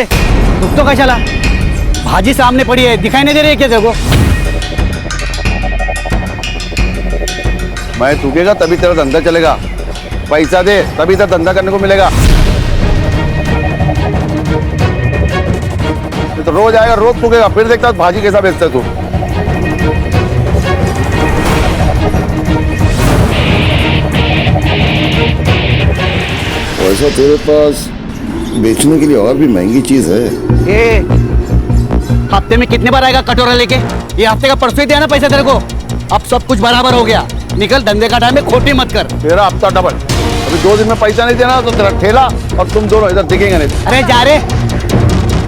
रुक तो कैसा ला? भाजी सामने पड़ी है, दिखाई नहीं दे रही है क्या तेरे को? मैं थूकेगा तभी तेरा धंधा चलेगा। पैसा दे तभी तेरा धंधा करने को मिलेगा। तो रोज आएगा, रोज थूकेगा, फिर देखता भाजी कैसा बेचता है तू। वैसा तेरे पास बेचने के लिए और भी महंगी चीज है। ए, हफ्ते में कितने बार आएगा कटोरा लेके? ये हफ्ते का परसों ही दिया ना पैसा तेरे को। अब सब कुछ बराबर हो गया, निकल, धंधे का टाइम में खोटी मत कर। तेरा हफ्ता डबल। अभी 2 दिन में पैसा नहीं देना तो तेरा ठेला और तुम दोनों इधर दिखेंगे नहीं। अरे जा रे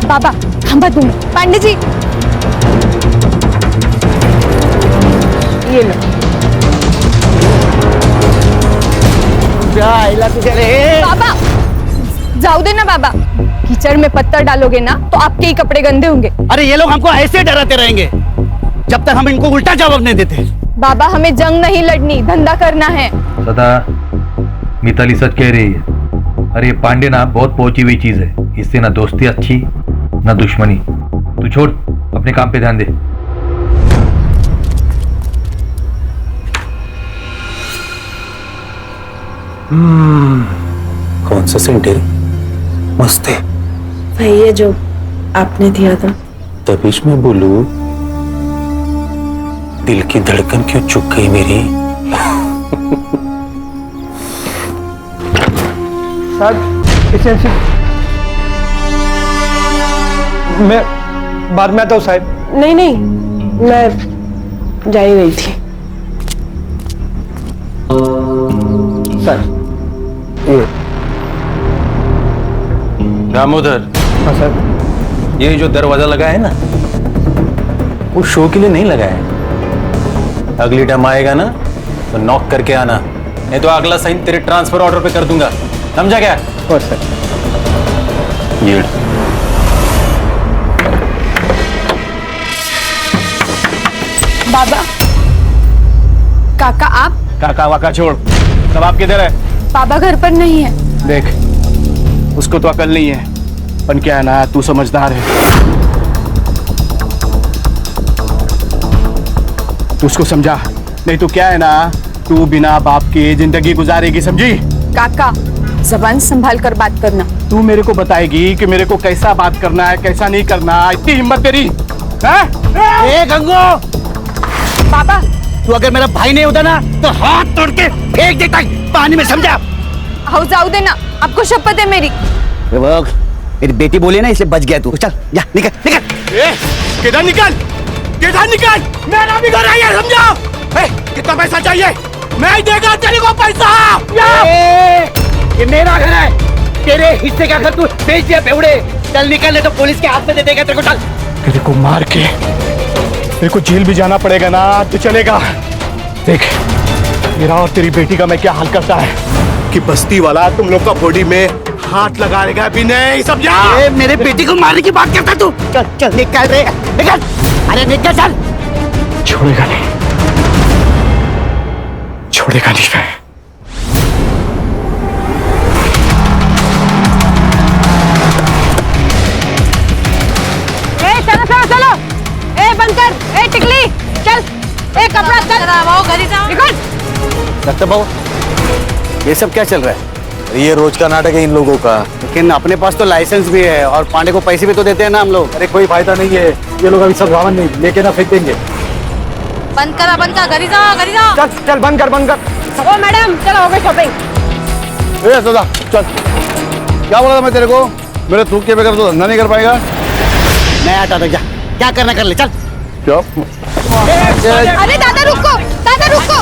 बाबा, हम बात बोलो। पांडे जी, ये लो। बाबा जाओ दे ना बाबा, कीचड़ में पत्थर डालोगे ना तो आपके ही कपड़े गंदे होंगे। अरे ये लोग हमको ऐसे डराते रहेंगे जब तक हम इनको उल्टा जवाब नहीं देते। बाबा हमें जंग नहीं लड़नी, धंधा करना है। सदा मिताली सच कह रही है। अरे पांडे ना बहुत पहुंची हुई चीज है, इससे ना दोस्ती अच्छी ना दुश्मनी। तू छोड़, अपने काम पे ध्यान दे। कौन सा सेंट है? मस्त है भाई, ये जो आपने दिया था। तभी मैं बोलू, दिल की धड़कन क्यों चुक गई मेरी? मैं बाद में आता हूँ साहब। नहीं नहीं, मैं जा ही रही थी। सर दामोदर, हाँ सर। ये जो दरवाजा लगा है ना, वो शो के लिए नहीं लगा है। अगली टाइम आएगा ना तो नॉक करके आना, नहीं तो अगला साइन तेरे ट्रांसफर ऑर्डर पे कर दूंगा। समझा क्या? और सर ये बाबा, काका आप? काका वाका छोड़, सब आप किधर है? बाबा घर पर नहीं है। देख, उसको तो अकल नहीं है, पर क्या है ना, तू समझदार है। तू उसको समझा, नहीं तो क्या है ना, तू बिना बाप के जिंदगी गुजारेगी, समझी? काका जबान संभाल कर बात करना। तू मेरे को बताएगी कि मेरे को कैसा बात करना है, कैसा नहीं करना। इतनी हिम्मत तेरी है? ए गंगो, बाबा तू अगर मेरा भाई नहीं होता ना तो हाथ तोड़ के फेंक देता पानी में, समझा? आओ जाओ देना, आपको शपथ है मेरी। मेरी बेटी बोली ना, इसलिए बच गया तू। चल जा, निकल निकल। किधर निकल, किधर निकल? मेरा भी घर है, समझा? कितना पैसा चाहिए? मैं देगा तेरे को पैसा। ये मेरा घर है, तेरे हिस्से का घर तू बेच दिया बेवड़े। चल निकल, नहीं तो पुलिस के हाथ में दे देगा तेरे को। चल, तेरे को मार के मेरे को जेल भी जाना पड़ेगा ना तो चलेगा। देख, मेरा और तेरी बेटी का मैं क्या हाल करता है कि बस्ती वाला तुम लोग का बॉडी में हाथ लगा लेगा भी नहीं, समझा? मेरे बेटी को मारने की बात करता तू? चल चल निकल रे, निकल। अरे निकल, चल। छोड़ेगा नहीं, छोड़ेगा नहीं मैं। चलो चलो चलो, ए बनकर, ए टिकली, चल, ए कपड़ा चल, घर ही जाओ, निकल। डॉक्टर बाबू, ये सब क्या चल रहा है? ये रोज का नाटक है इन लोगों का। लेकिन अपने पास तो लाइसेंस भी है और पांडे को पैसे भी तो देते हैं ना हम लोग। अरे कोई फायदा नहीं है, ये लोग अभी सब रावण नहीं लेके ना फेंक देंगे। बंद कर, घर ही जाओ, घर ही जाओ। चल चल, बंद कर, बंद कर। ओ मैडम, चलो हो गई शॉपिंग। ए सदा, चल। क्या बोला था मैं तेरे को? मेरे थूक के बगैर तो धंधा नहीं कर पाएगा। मैं आता था, जा, क्या करना कर ले, चल। क्या? अरे दादा रुको, दादा रुको।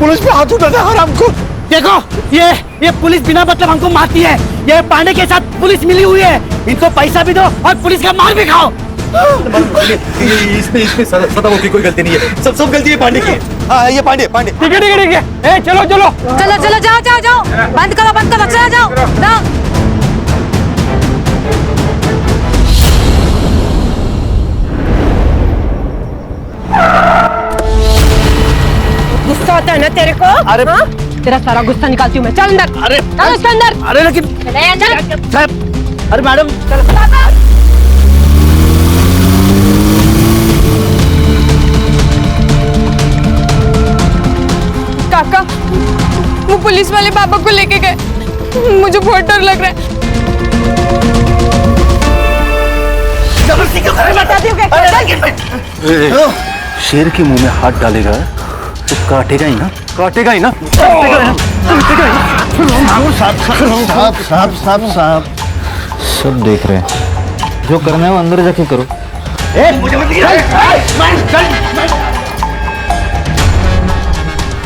पुलिस पे हाथ उठाता है हमको। देखो, ये पुलिस बिना मतलब हमको मारती है। ये पांडे के साथ पुलिस मिली हुई है, इनको पैसा भी दो और पुलिस का मार भी खाओ। इसमें सदा की कोई गलती नहीं है, सब गलती है पांडे की। हाँ, ये पांडे। ठीक है। ए चलो चलो चलो चलो, जाओ जाओ जाओ, बंद करो, चलो जाओ जाओ। गुस्सा आता है ना तेरे को? अरे तेरा सारा गुस्सा निकालती हूँ मैं। चल अंदर। अरे चल उसके अंदर। अरे लेकिन चल। साहब, अरे मैडम काका, वो पुलिस वाले बाबा को लेके गए। मुझे बहुत डर लग रहा है। शेर के मुंह में हाथ डालेगा तो काटेगा ही ना, काटेगा ही ना, काटेगा ही ना। साहब सब देख रहे हैं, जो करना है वो अंदर जाके करो।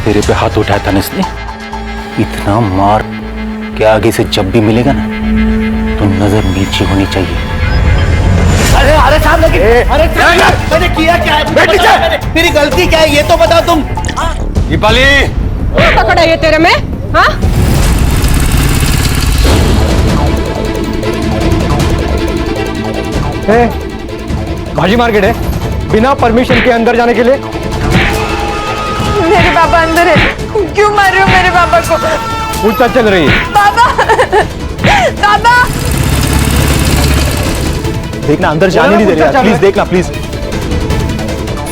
तेरे पे हाथ उठाया था ना इसने, इतना मार कि आगे से जब भी मिलेगा ना तो नजर नीचे होनी चाहिए। अरे साहब लेकिन मैंने किया क्या है? मेरी गलती क्या है ये तो बताओ तुम। दीपाली, पकड़ा ये तेरे में? हाँ, भाजी मार्केट है, बिना परमिशन के अंदर जाने के लिए। मेरे पापा अंदर है, क्यों मार रहे हो मेरे पापा को? पूछताछ चल रही है। पापा, पापा, देखना, अंदर जाने नहीं दे रहे, प्लीज देखना, प्लीज।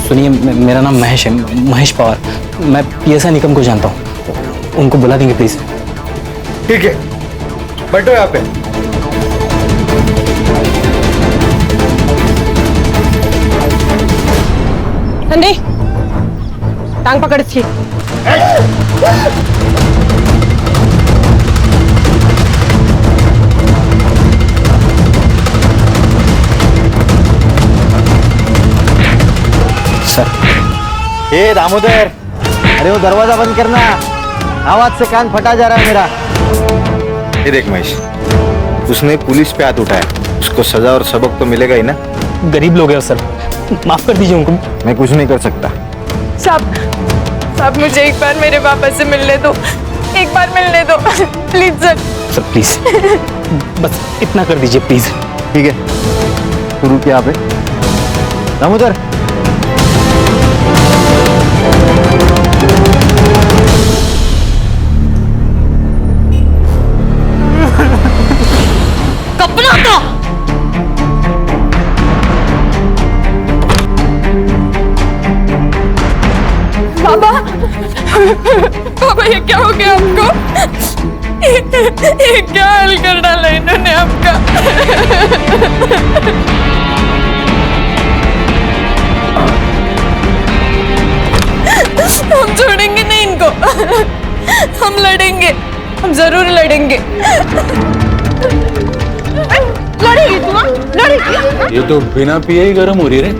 सुनिए, मेरा नाम महेश है, महेश पवार। मैं पीएसआई निकम को जानता हूँ, उनको बुला देंगे प्लीज। ठीक है, बैठो यहाँ पे। संदीप, टांग पकड़ इसकी। सर, ए दामोदर, अरे वो दरवाजा बंद करना, आवाज से कान फटा जा रहा है मेरा। ये देख महेश, उसने पुलिस पे हाथ उठाया, उसको सजा और सबक तो मिलेगा ही ना। गरीब लोग हैं सर, माफ कर दीजिए उनको। मैं कुछ नहीं कर सकता। साहब मुझे एक बार मेरे पापा से मिलने दो, एक बार मिलने दो प्लीज सर। सर प्लीज, बस इतना कर दीजिए प्लीज। ठीक है, शुरू किया पे दामोदर। पापा, पापा ये क्या हो गया आपको? ये क्या हाल कर डाला इन्होंने आपका? हम छोड़ेंगे नहीं इनको, हम लड़ेंगे, हम जरूर लड़ेंगे। लड़ेगी तू? लड़ेगी? ये तो बिना पिए ही गर्म हो रही रे।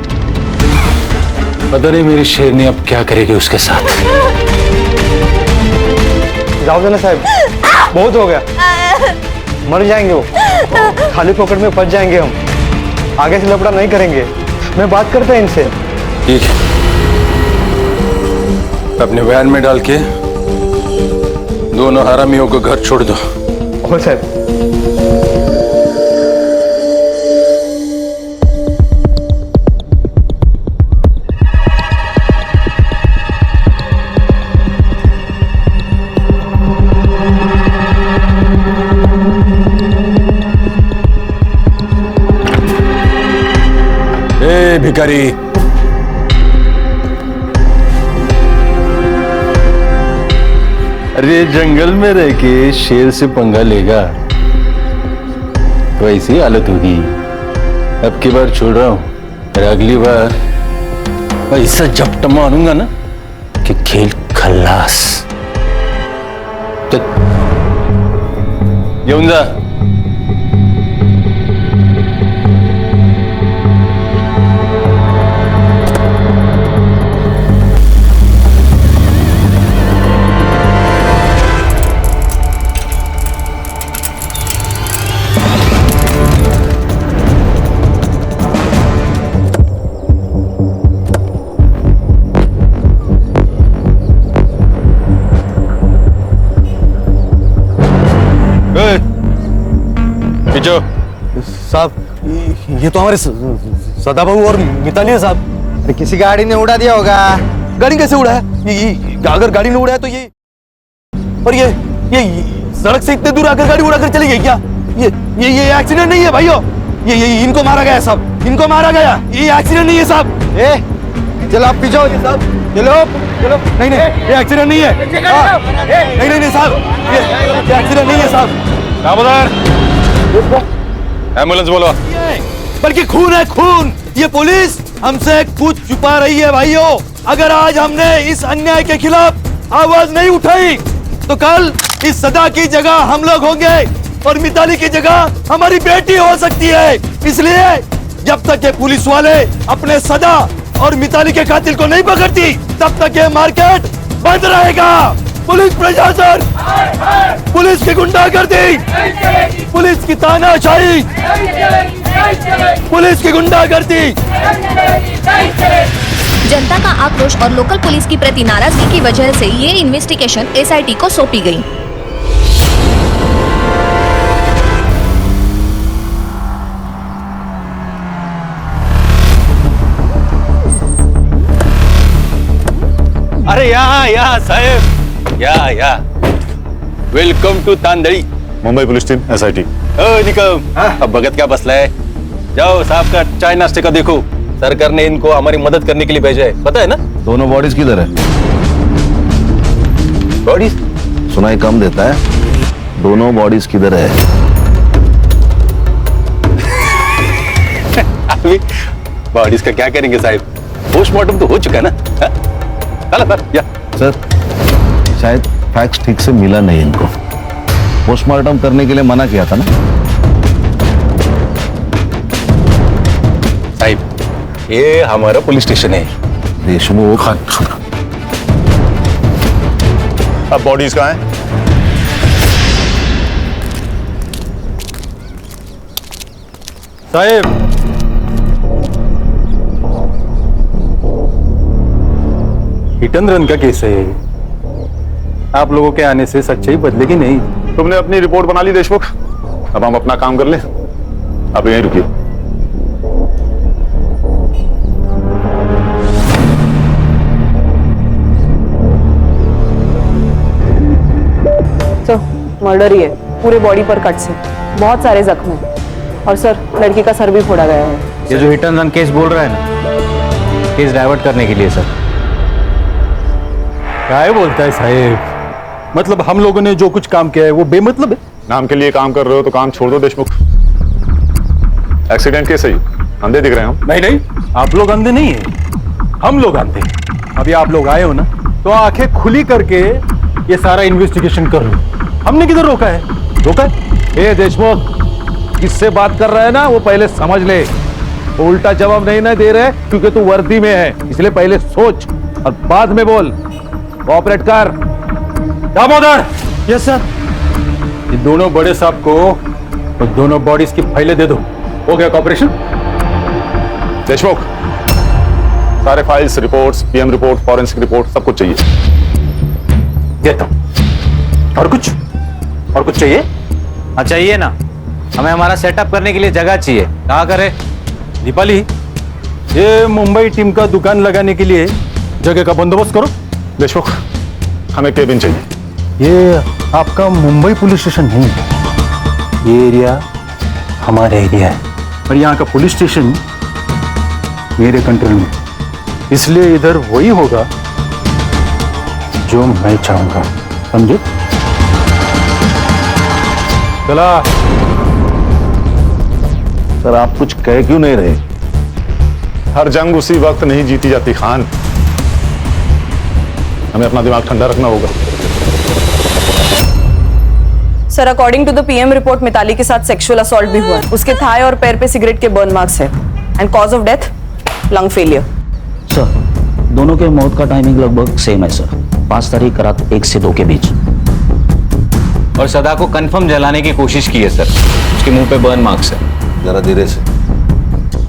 पता नहीं मेरी शेरनी अब क्या करेगी उसके साथ। जाओ ना साहब, बहुत हो गया, मर जाएंगे वो, खाली पॉकेट में फंस जाएंगे हम। आगे से लफड़ा नहीं करेंगे, मैं बात करता है इनसे। ठीक है, अपने वैन में डाल के दोनों हरामियों को घर छोड़ दो। हो साहब। ए भिखारी, अरे जंगल में रह के शेर से पंगा लेगा तो ऐसी हालत होगी। अब की बार छोड़ रहा हूं, और अगली बार ऐसा झपटा मारूंगा ना कि खेल खल्लास। तो येऊन जा। साहब, ये तो हमारे सदाबाबू और मिताली है साहब। अरे किसी गाड़ी ने उड़ा दिया होगा। गाड़ी कैसे उड़ा है? अगर गाड़ी ने उड़ा है तो ये, और ये सड़क से इतने दूर आकर गाड़ी उड़ाकर चली गई क्या? ये एक्सीडेंट नहीं है भाइयों, ये इनको मारा गया सब, इनको मारा गया, ये एक्सीडेंट नहीं है साहब। चलो आप पीछे हो साहब, चलो चलो, नहीं ये एक्सीडेंट नहीं है, नहीं साहब, ये एक्सीडेंट नहीं है साहब। दामोदर, एम्बुलेंस बोलो। बल्कि खून है खून, ये पुलिस हमसे कुछ छुपा रही है भाइयों। अगर आज हमने इस अन्याय के खिलाफ आवाज नहीं उठाई तो कल इस सदा की जगह हम लोग होंगे और मिताली की जगह हमारी बेटी हो सकती है। इसलिए जब तक ये पुलिस वाले अपने सदा और मिताली के कातिल को नहीं पकड़ती तब तक ये मार्केट बंद रहेगा। पुलिस प्रशासन, पुलिस की गुंडागर्दी, पुलिस की तानाशाही, पुलिस की गुंडागर्दी। जनता का आक्रोश और लोकल पुलिस की प्रति नाराजगी की वजह से ये इन्वेस्टिगेशन एसआईटी को सौंपी गई। अरे यहाँ साहेब, या welcome to Tandli. Mumbai police team SIT. Nikam, अब भगत क्या बसला है? जाओ साहब का चाय नाश्ते का देखो, सरकार ने इनको हमारी मदद करने के लिए भेजा है, पता है ना? दोनों बॉडीज किधर है? बॉडीज सुनाई कम देता है, दोनों बॉडीज किधर है? अभी बॉडीज का क्या करेंगे साहब, पोस्टमार्टम तो हो चुका है ना। चलो सर, या सर शायद फैक्स ठीक से मिला नहीं इनको, पोस्टमार्टम करने के लिए मना किया था ना साहब। ये हमारा पुलिस स्टेशन है। देशमुख, अब बॉडीज कहाँ हैं? साहब, हिट एंड रन का केस है। आप लोगों के आने से सच्चाई बदलेगी नहीं। तुमने अपनी रिपोर्ट बना ली देशमुख, अब हम अपना काम कर लें। अब यहीं रुकिए। सर मर्डर ही है, पूरे बॉडी पर कट्स है, बहुत सारे जख्म हैं और सर लड़की का सर भी फोड़ा गया है। ये जो हिट एंड रन केस बोल रहा है ना, केस डाइवर्ट करने के लिए सर। क्या बोलता है साहब? मतलब हम लोगों ने जो कुछ काम किया है वो बेमतलब है? नाम के लिए काम कर रहे हो तो काम छोड़ दो देशमुख। एक्सीडेंट केस है, अंधे दिख रहे हैं हम। नहीं, आप लोग अंधे नहीं है, हम लोग अंधे। अभी आप लोग आए हो ना, तो आंखें खुली करके ये सारा इन्वेस्टिगेशन कर लो। हमने किधर रोका है? रोका है? ए देशमुख, किससे बात कर रहा है ना वो पहले समझ ले। उल्टा जवाब नहीं ना दे रहे क्योंकि तू वर्दी में है, इसलिए पहले सोच और बाद में बोल। कोऑपरेट कर। दामोदर। Yes sir. ये दोनों बड़े साहब को और दोनों बॉडीज की फाइलें दे दो। हो गया कॉपरेशन? देशमुख, सारे files, reports, PM report, forensic report, सब कुछ चाहिए। देता हूं। और कुछ चाहिए? हाँ चाहिए ना, हमें हमारा सेटअप करने के लिए जगह चाहिए। कहाँ करें? दीपाली, ये मुंबई टीम का दुकान लगाने के लिए जगह का बंदोबस्त करो। देशमुख, हमें केबिन चाहिए। ये आपका मुंबई पुलिस स्टेशन नहीं है, ये एरिया हमारा एरिया है और यहाँ का पुलिस स्टेशन मेरे कंट्रोल में, इसलिए इधर वही होगा जो मैं चाहूंगा, समझे? चला। सर आप कुछ कह क्यों नहीं रहे? हर जंग उसी वक्त नहीं जीती जाती खान, हमें अपना दिमाग ठंडा रखना होगा। Sir according to the PM report Mitali के साथ सेक्सुअल असॉल्ट भी हुआ है। उसके थाई और पैर पे सिगरेट के बर्न मार्क्स है and cause of death lung failure. Sir दोनों के मौत का टाइमिंग लगभग सेम है सर, 5 तारीख रात 1 से 2 के बीच। और सदा को कंफर्म जलाने की कोशिश की है सर, उसके मुंह पे बर्न मार्क्स है। जरा धीरे से,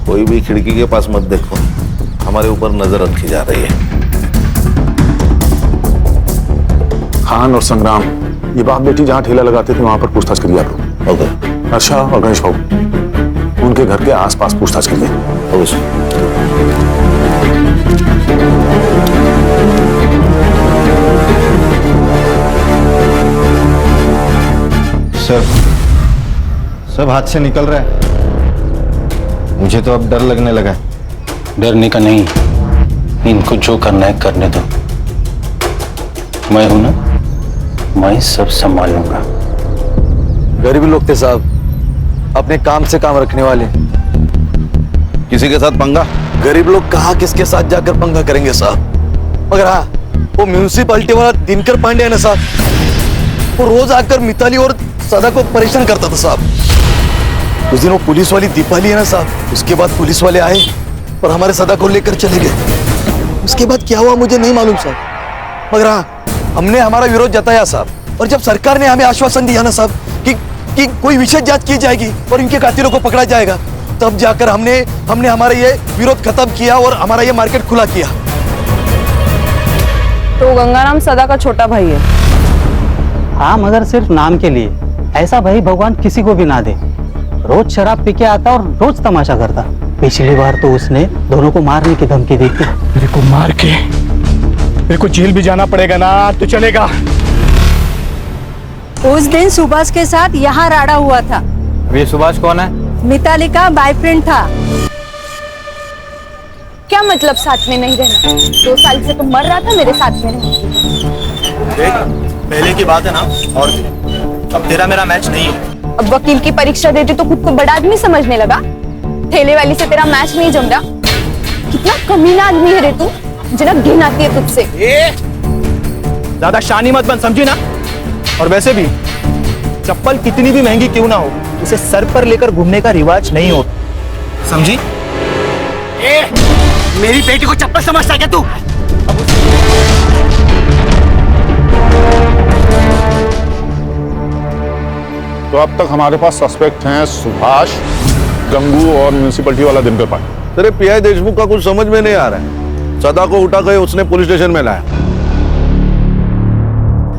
कोई भी खिड़की के पास मत देखो, हमारे ऊपर नजर रखी जा रही है। खान और संग्राम, ये बाप बेटी जहां ठेला लगाते थे वहां पर पूछताछ करिए आप लोग। ओके। हर्षा और गणेश बाबू, उनके घर के आसपास पूछताछ करिए। ओके सर सब हाथ से निकल रहा है। मुझे तो अब डर लगने लगा है। डरने का नहीं, इनको जो करना है करने दो। मैं हूं ना, मैं सब संभाल लूंगा। गरीब लोग थे साहब, अपने काम से काम रखने वाले। किसी के साथ पंगा? गरीब लोग कहाँ किसके साथ जाकर पंगा करेंगे साहब। मगर हाँ, वो म्यूनिसिपालिटी वाला दिनकर पांडे है ना साहब, वो रोज आकर मिताली और सदा को परेशान करता था साहब। उस दिन वो पुलिस वाली दीपाली है ना साहब, उसके बाद पुलिस वाले आए और हमारे सदा को लेकर चले गए। उसके बाद क्या हुआ मुझे नहीं मालूम साहब, मगर हाँ, हमने हमारा विरोध जताया साहब। और जब सरकार ने हमें आश्वासन दिया ना साहब कि कोई विशेष जांच की जाएगी और इनके कातिलों को पकड़ा जाएगा, तब जाकर हमने हमारा ये विरोध खत्म किया और हमारा ये मार्केट खुला किया। तो गंगाराम सदा का छोटा भाई है? हाँ, मगर सिर्फ नाम के लिए। ऐसा भाई भगवान किसी को भी ना दे। रोज शराब पी के आता और रोज तमाशा करता। पिछली बार तो उसने दोनों को मारने की धमकी दी थी। मेरे को मार के मेरे को जेल भी जाना पड़ेगा ना तो चलेगा। उस दिन सुभाष के साथ यहाँ राड़ा हुआ था। ये सुभाष कौन है? मिताली का बॉयफ्रेंड था। क्या मतलब साथ में नहीं रहना? 2 साल से तो मर रहा था मेरे साथ में रहना। पहले की बात है ना, और अब तेरा मेरा मैच नहीं है। अब वकील की परीक्षा देती तो खुद को बड़ा आदमी समझने लगा। ठेले वाली से तेरा मैच नहीं जम रहा। कितना कमीना आदमी है रे तू, मुझे ना घिन आती है तुझसे। ज्यादा शानी मत बन, समझी ना। और वैसे भी चप्पल कितनी भी महंगी क्यों ना हो, उसे सर पर लेकर घूमने का रिवाज नहीं हो, समझी? मेरी बेटी को चप्पल समझता है क्या तू? तो अब तक हमारे पास सस्पेक्ट हैं सुभाष, गंगू और म्यूनिसिपैलिटी वाला दिनकर पांडे। तेरे पीआई देशमुख का कुछ समझ में नहीं आ रहा है। सदा को उठा के उसने पुलिस स्टेशन में लाया,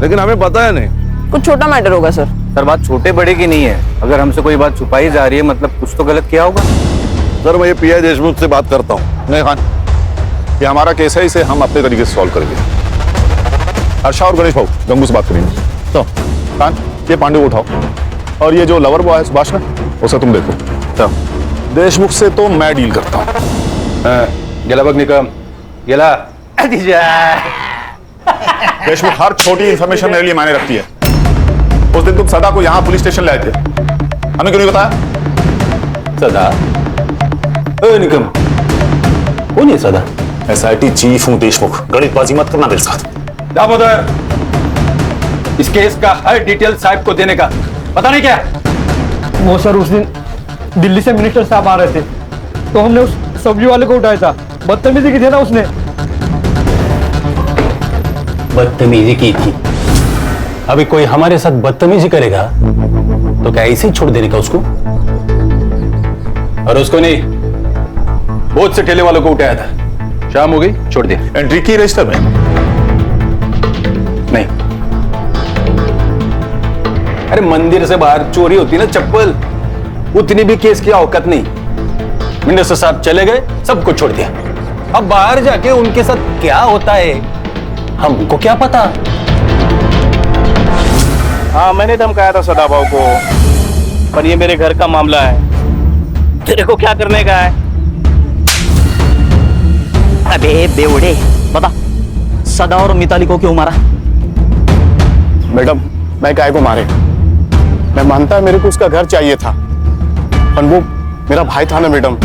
लेकिन हमें पता है नहीं। कुछ छोटा मैटर होगा सर। सर, बात छोटे बड़े की नहीं है। अगर हमसे कोई बात छुपाई जा रही है, मतलब कुछ तो गलत किया होगा। सर, मैं ये पीआई देशमुख से बात करता हूँ। नहीं खान, ये हमारा केस है, इसे हम अपने तरीके से सॉल्व करेंगे। हर्षा और गणेश भाऊ गंगू से बात करेंगे। तो खान, ये पांडे को उठाओ, और ये जो लवर बॉय है सुभाष ना, उसे तुम देखो। तो देशमुख से तो मैं डील करता हूँ। गेला बग निकम, गेला देशमुख, हर छोटी इंफॉर्मेशन मेरे लिए मायने रखती है। उस दिन तुम सदा को यहाँ पुलिस स्टेशन लाए थे, हमें क्यों नहीं बताया? सदा? निकम, कौन है सदा? SIT चीफ हूं देशमुख, गणितबाजी मत करना मेरे साथ। दामोदर, इस केस का हर डिटेल साहब को देने का पता नहीं क्या? वो सर, उस दिन दिल्ली से मिनिस्टर साहब आ रहे थे, तो हमने उस सब्जी वाले को उठाया था। बदतमीजी की थी ना उसने। बदतमीजी की थी? अभी कोई हमारे साथ बदतमीजी करेगा तो क्या ऐसे ही छोड़ देने का उसको? और उसको नहीं, बहुत से ठेले वालों को उठाया था। शाम हो गई, छोड़ दे। एंट्री की रजिस्टर में? नहीं। अरे मंदिर से बाहर चोरी होती ना चप्पल, उतनी भी केस की औकात नहीं। मिनिस्टर साहब चले गए, सबको छोड़ दिया। अब बाहर जाके उनके साथ क्या होता है हमको क्या पता? हाँ, मैंने धमकाया था सदा भाव को, पर ये मेरे घर का मामला है। तेरे को क्या करने का है? अबे बेवड़े, बता सदा और मिताली को क्यों मारा? मैडम, मैं काय को मारे? मैं मानता है मेरे को उसका घर चाहिए था, पर वो मेरा भाई था ना मैडम,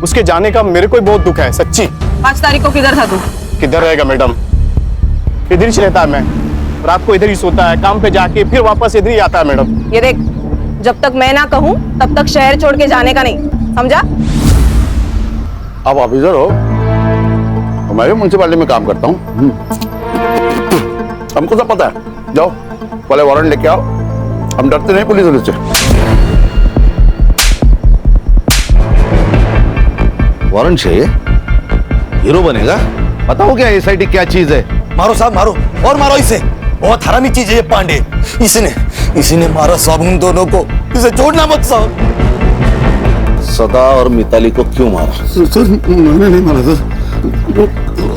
उसके जाने का मेरे को ही बहुत दुख है, सच्ची। 5 तारीख को किधर था तू? किधर रहेगा मैडम, इधर ही रहता है। मैं रात को इधर ही सोता है, काम पे जाके फिर वापस इधर ही आता है मैडम। ये देख, जब तक मैं ना कहूं तब तक शहर छोड़ के जाने का नहीं, समझा? आप ऑफिसर हो, मैं भी म्यूनिसिपैलिटी में काम करता हूँ। हमको सब पता है। जाओ पहले वारंट लेके आओ, हम डरते नहीं पुलिस वाले से। वारंट चाहिए? हीरो बनेगा? बताओ क्या SIT क्या चीज है? मारो साहब, मारो और मारो इसे। बहुत हरामी चीज है ये पांडे। इसने मारा साहब उन दोनों को। इसे छोड़ना मत साहब। सदा और मिताली को क्यों मारा? सर, मैंने नहीं मारा सर। वो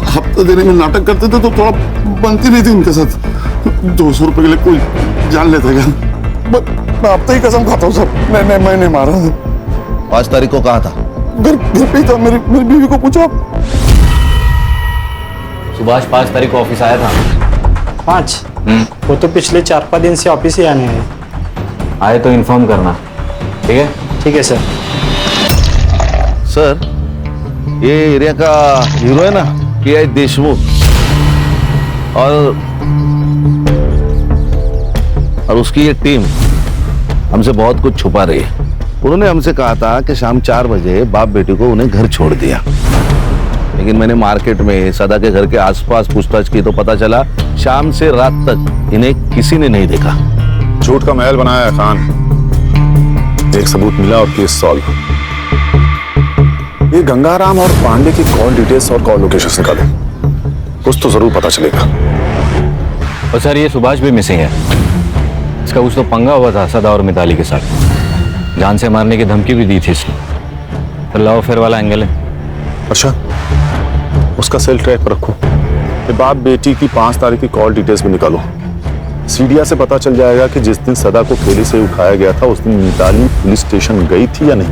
हफ्ता देने में नाटक करते थे तो थोड़ा बनती नहीं थी उनके साथ। 200 रुपए के लिए कोई जान लेता क्या? मैं अब तो ही कसम खाता हूँ सर, मैं नहीं मारा। 5 तारीख को कहा था? घर पे ही था, मेरी बीवी को पूछा। सुभाष 5 तारीख को ऑफिस आया था। 5? वो तो पिछले 4-5 दिन से ऑफिस ही आने हैं। आए तो इन्फॉर्म करना, ठीक है? ठीक है सर। सर, ये एरिया का हीरो है ना, PI देशमुख, और उसकी ये टीम हमसे बहुत कुछ छुपा रही है। उन्होंने हमसे कहा था कि शाम 4 बजे बाप बेटी को उन्हें घर छोड़ दिया, लेकिन मैंने मार्केट में सदा के घर के आसपास पूछताछ की तो पता चला शाम से रात तक इन्हें किसी ने नहीं देखा। झूठ का महल बनाया है खान। एक सबूत मिला और केस सॉल्व। ये गंगाराम और पांडे की कॉल डिटेल्स और कॉल लोकेशन निकाले, कुछ तो जरूर पता चलेगा। और सर ये सुभाष भी मिसिंग है। इसका कुछ तो पंगा हुआ था सदा और मिताली के साथ, जान से मारने की धमकी भी दी थी इसने। फिर लव अफेयर वाला एंगल है। अच्छा, उसका सेल ट्रैक पर रखो। ये बाप बेटी की 5 तारीख की कॉल डिटेल्स भी निकालो। सीडिया से पता चल जाएगा कि जिस दिन सदा को ठेले से उठाया गया था उस दिन मिताली पुलिस स्टेशन गई थी या नहीं,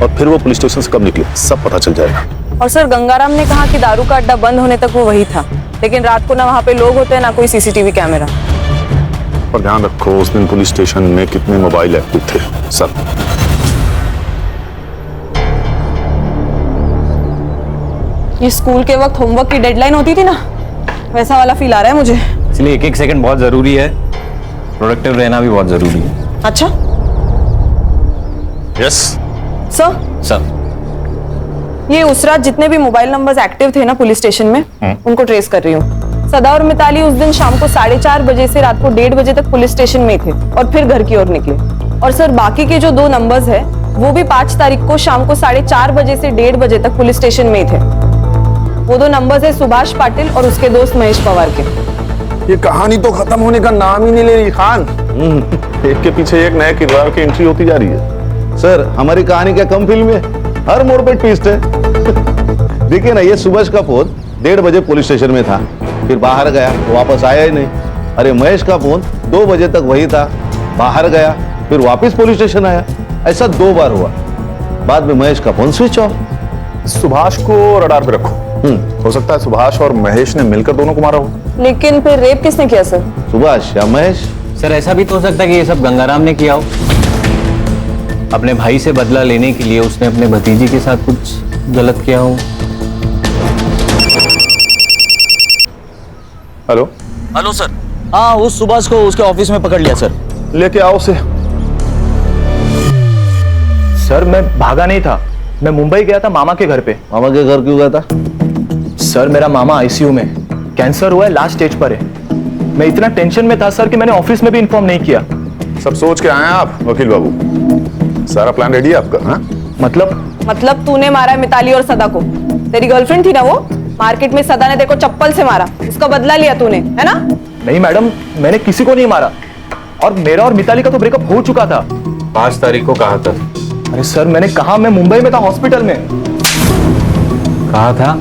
और फिर वो पुलिस स्टेशन से कब निकली, सब पता चल जाएगा। और सर गंगाराम ने कहा कि दारू का अड्डा बंद होने तक वो वही था, लेकिन रात को ना वहाँ पे लोग होते हैं ना कोई CCTV कैमरा। और ध्यान रखो उस दिन पुलिस स्टेशन में कितने मोबाइल एक्टिव थे, सब। ये स्कूल के वक्त होमवर्क की डेडलाइन होती थी ना, वैसा वाला फील आ रहा है मुझे। इसलिए एक सेकंड बहुत जरूरी है, प्रोडक्टिव रहना भी बहुत जरूरी है। अच्छा यस सर। ये उस रात जितने भी मोबाइल नंबर्स एक्टिव थे ना पुलिस स्टेशन में, उनको ट्रेस कर रही हूँ। सदा और मिताली उस दिन शाम को 4:30 बजे से रात को 1:30 बजे तक पुलिस स्टेशन में थे और फिर घर की ओर निकले। और सर बाकी के जो 2 नंबर्स है वो भी 5 तारीख को शाम को 4:30 बजे से 1:30 बजे तक पुलिस स्टेशन में थे। वो 2 नंबर्स है सुभाष पाटिल और उसके दोस्त महेश पवार के। ये कहानी तो खत्म होने का नाम ही नहीं ले रही खान। एक के पीछे एक नए किरदार की एंट्री होती जा रही है। सर, हमारी कहानी क्या कम फिल्म है? हर मोड़ पे ट्विस्ट है। देखिए ना, ये सुभाष का फोन 1:30 बजे पुलिस स्टेशन में था, फिर बाहर गया, वापस आया ही नहीं। अरे महेश का फोन 2 बजे तक वही था, बाहर गया, फिर वापस पुलिस स्टेशन आया। ऐसा 2 बार हुआ। बाद में महेश का फोन स्विच ऑफ। सुभाष को रडार पे रखो। हो सकता है सुभाष और महेश ने मिलकर दोनों को मारा हो। लेकिन फिर रेप किसने किया सर? सुभाष या महेश? सर ऐसा भी तो हो सकता है कि ये सब गंगाराम ने किया हो। अपने भाई से बदला लेने के लिए उसने अपने भतीजी के साथ कुछ गलत किया हो। Hello sir. हाँ, उस सुभाष को उसके ऑफिस में पकड़ लिया सर। लेके आओ उसे। सर मैं भागा नहीं था, मैं मुंबई गया था मामा के घर पे। मामा के घर क्यों गया था? सर मेरा मामा ICU में, कैंसर हुआ है, लास्ट स्टेज पर है। मैं इतना टेंशन में था सर कि मैंने ऑफिस में भी इन्फॉर्म नहीं किया। सब सोच के आए हैं आप वकील बाबू? सारा प्लान रेडी है आपका? हाँ? मतलब तूने मारा है मिताली और सदा को? तेरी गर्लफ्रेंड थी ना वो? मार्केट में सदा ने देखो चप्पल से मारा, उसका बदला लिया तूने, है ना? नहीं मैडम, मैंने किसी को नहीं मारा, और मेरा और मिताली का तो ब्रेकअप हो चुका था। 5 तारीख को कहा था। अरे सर मैंने कहा, मैं मुंबई में था, हॉस्पिटल में। कहा था?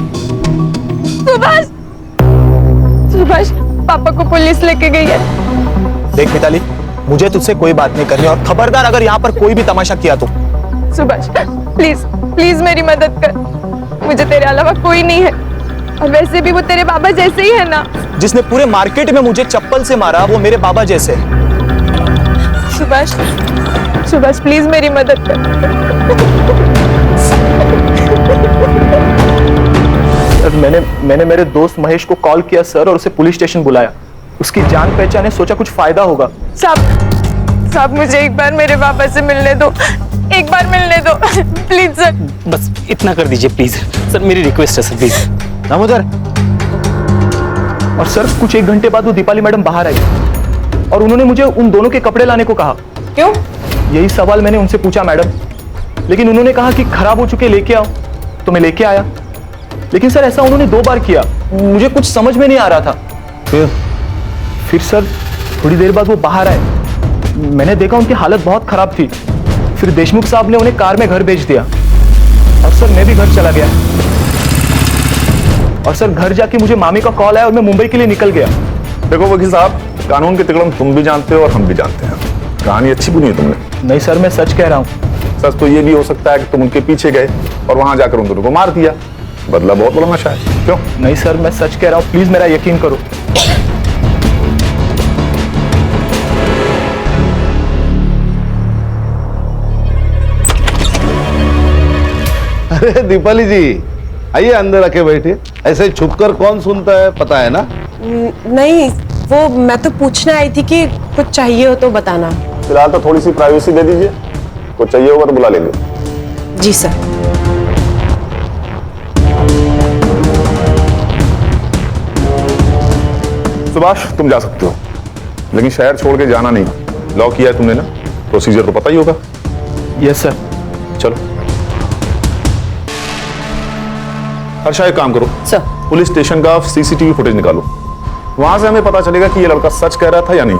सुभाष, पापा को पुलिस लेके गई है। देख मिताली, मुझे तुझसे कोई बात नहीं करनी, और खबरदार अगर यहाँ पर कोई भी तमाशा किया तो। सुभाष प्लीज मेरी मदद कर, मुझे तेरे अलावा कोई नहीं है, और वैसे भी वो तेरे बाबा जैसे ही है ना। जिसने पूरे मार्केट में मुझे चप्पल से मारा वो मेरे बाबा जैसे। सुभाष प्लीज मेरी मदद कर। मैंने मेरे दोस्त महेश को कॉल किया सर, और उसे पुलिस स्टेशन बुलाया। उसकी जान पहचान है, सोचा कुछ फायदा होगा। साहब मुझे एक बार मेरे पापा से मिलने दो, एक बार मिलने दो प्लीज सर। बस इतना कर दीजिए प्लीज सर, मेरी रिक्वेस्ट है सर, प्लीज। दामोदर। और सर कुछ 1 घंटे बाद वो दीपाली मैडम बाहर आई, और उन्होंने मुझे उन दोनों के कपड़े लाने को कहा। क्यों? यही सवाल मैंने उनसे पूछा मैडम, लेकिन उन्होंने कहा कि खराब हो चुके लेके आओ, तो मैं लेके आया। लेकिन सर ऐसा उन्होंने 2 बार किया, मुझे कुछ समझ में नहीं आ रहा था। फिर सर थोड़ी देर बाद वो बाहर आए, मैंने देखा उनकी हालत बहुत खराब थी। फिर देशमुख साहब ने उन्हें कार में घर भेज दिया, और सर मैं भी घर चला गया। और सर घर जाके मुझे मामी का कॉल आया और मैं मुंबई के लिए निकल गया। देखो वकील साहब, कानून के तिकड़म तुम भी जानते हो और हम भी जानते हैं। कहानी अच्छी बुनी है तुमने। नहीं सर, मैं सच कह रहा हूँ। सच तो ये भी हो सकता है कि तुम उनके पीछे गए और वहां जाकर उन दोनों को मार दिया। बदला बहुत बड़ा नशा है। क्यों? नहीं सर, मैं सच कह रहा हूँ, प्लीज मेरा यकीन करो। अरे दीपाली जी, आइए अंदर आके बैठिए। ऐसे छुपकर कौन सुनता है, पता है ना? नहीं, वो मैं तो पूछने आई थी कि कुछ चाहिए हो तो बताना। फिलहाल तो थोड़ी सी प्राइवेसी दे दीजिए, कुछ चाहिए होगा तो बुला लेंगे। जी सर। सुभाष, तुम जा सकते हो, लेकिन शहर छोड़ के जाना नहीं। लॉक किया है तुमने ना, प्रोसीजर तो पता ही होगा। Yes sir. चलो। हर्षा, एक काम करो सर। पुलिस स्टेशन का सीसीटीवी फुटेज निकालो, वहां से हमें पता चलेगा कि ये लड़का सच कह रहा था या नहीं।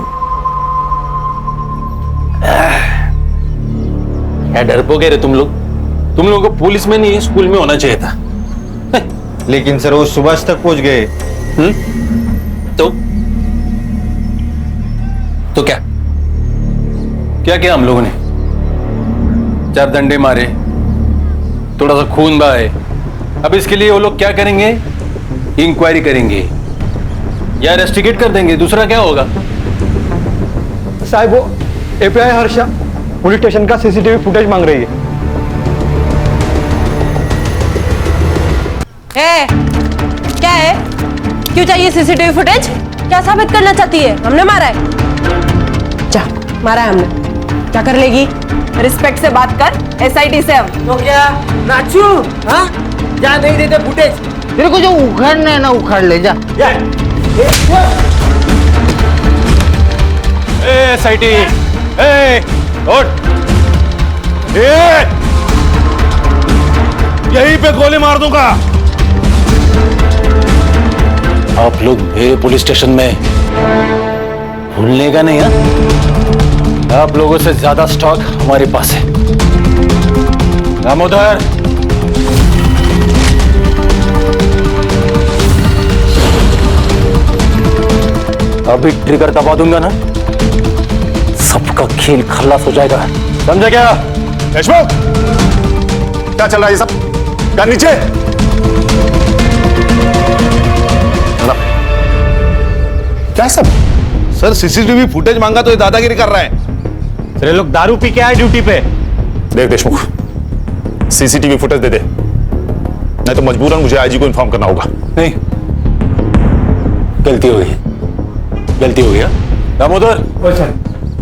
क्या डरपोके रे तुम लोग? तुम लोगों को पुलिस में नहीं, स्कूल में होना चाहिए था। लेकिन सर वो सुभाष तक पहुंच गए। तो क्या क्या किया हम लोगों ने? 4 डंडे मारे, थोड़ा सा खून बहाए। अब इसके लिए वो लोग क्या करेंगे? इंक्वायरी करेंगे या इन्वेस्टिगेट कर देंगे, दूसरा क्या होगा? साहब, वो एपीआई हर्षा पुलिस स्टेशन का सीसीटीवी फुटेज मांग रही है। क्या है? क्यों चाहिए सीसीटीवी फुटेज? क्या साबित करना चाहती है? हमने मारा है? जा, मारा है हमने। क्या कर लेगी? रिस्पेक्ट से बात कर, एसआईटी से हम। तो क्या नाचू? हाँ, जा नहीं देते फुटेज। तेरे को जो उखाड़ना है ना, उखाड़ ले जा। एसआईटी, उठ। यहीं पे गोली मार दूंगा। आप लोग मेरे पुलिस स्टेशन में भूलने का नहीं है? आप लोगों से ज्यादा स्टॉक हमारे पास है। दामोदर, अभी ट्रिगर दबा दूंगा ना, सबका खेल खल्लास हो जाएगा। समझा क्या? देशमुख, क्या चल रहा है ये सब? क्या नीचे? क्या सब? सर सीसीटीवी फुटेज मांगा तो ये दादागिरी कर रहा है। सर, ये लोग दारू पी के आए ड्यूटी पे। देख देशमुख, सीसीटीवी फुटेज दे दे, नहीं तो मजबूरन मुझे आईजी को इन्फॉर्म करना होगा। नहीं, गलती हो गई, गलती हो गया। दामोदर,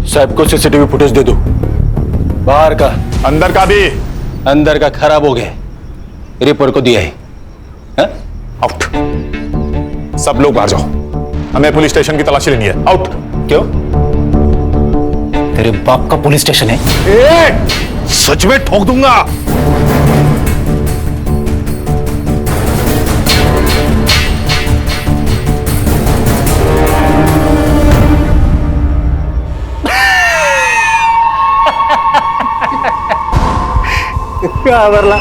साहब को सीसीटीवी फुटेज दे दो। बाहर का, अंदर का भी। अंदर का खराब हो गया, रिपोर्ट को दिया है। आउट। सब लोग बाहर जाओ, हमें पुलिस स्टेशन की तलाशी लेनी है। आउट। क्यों? तेरे बाप का पुलिस स्टेशन है? सच में ठोक दूंगा। क्या बरला?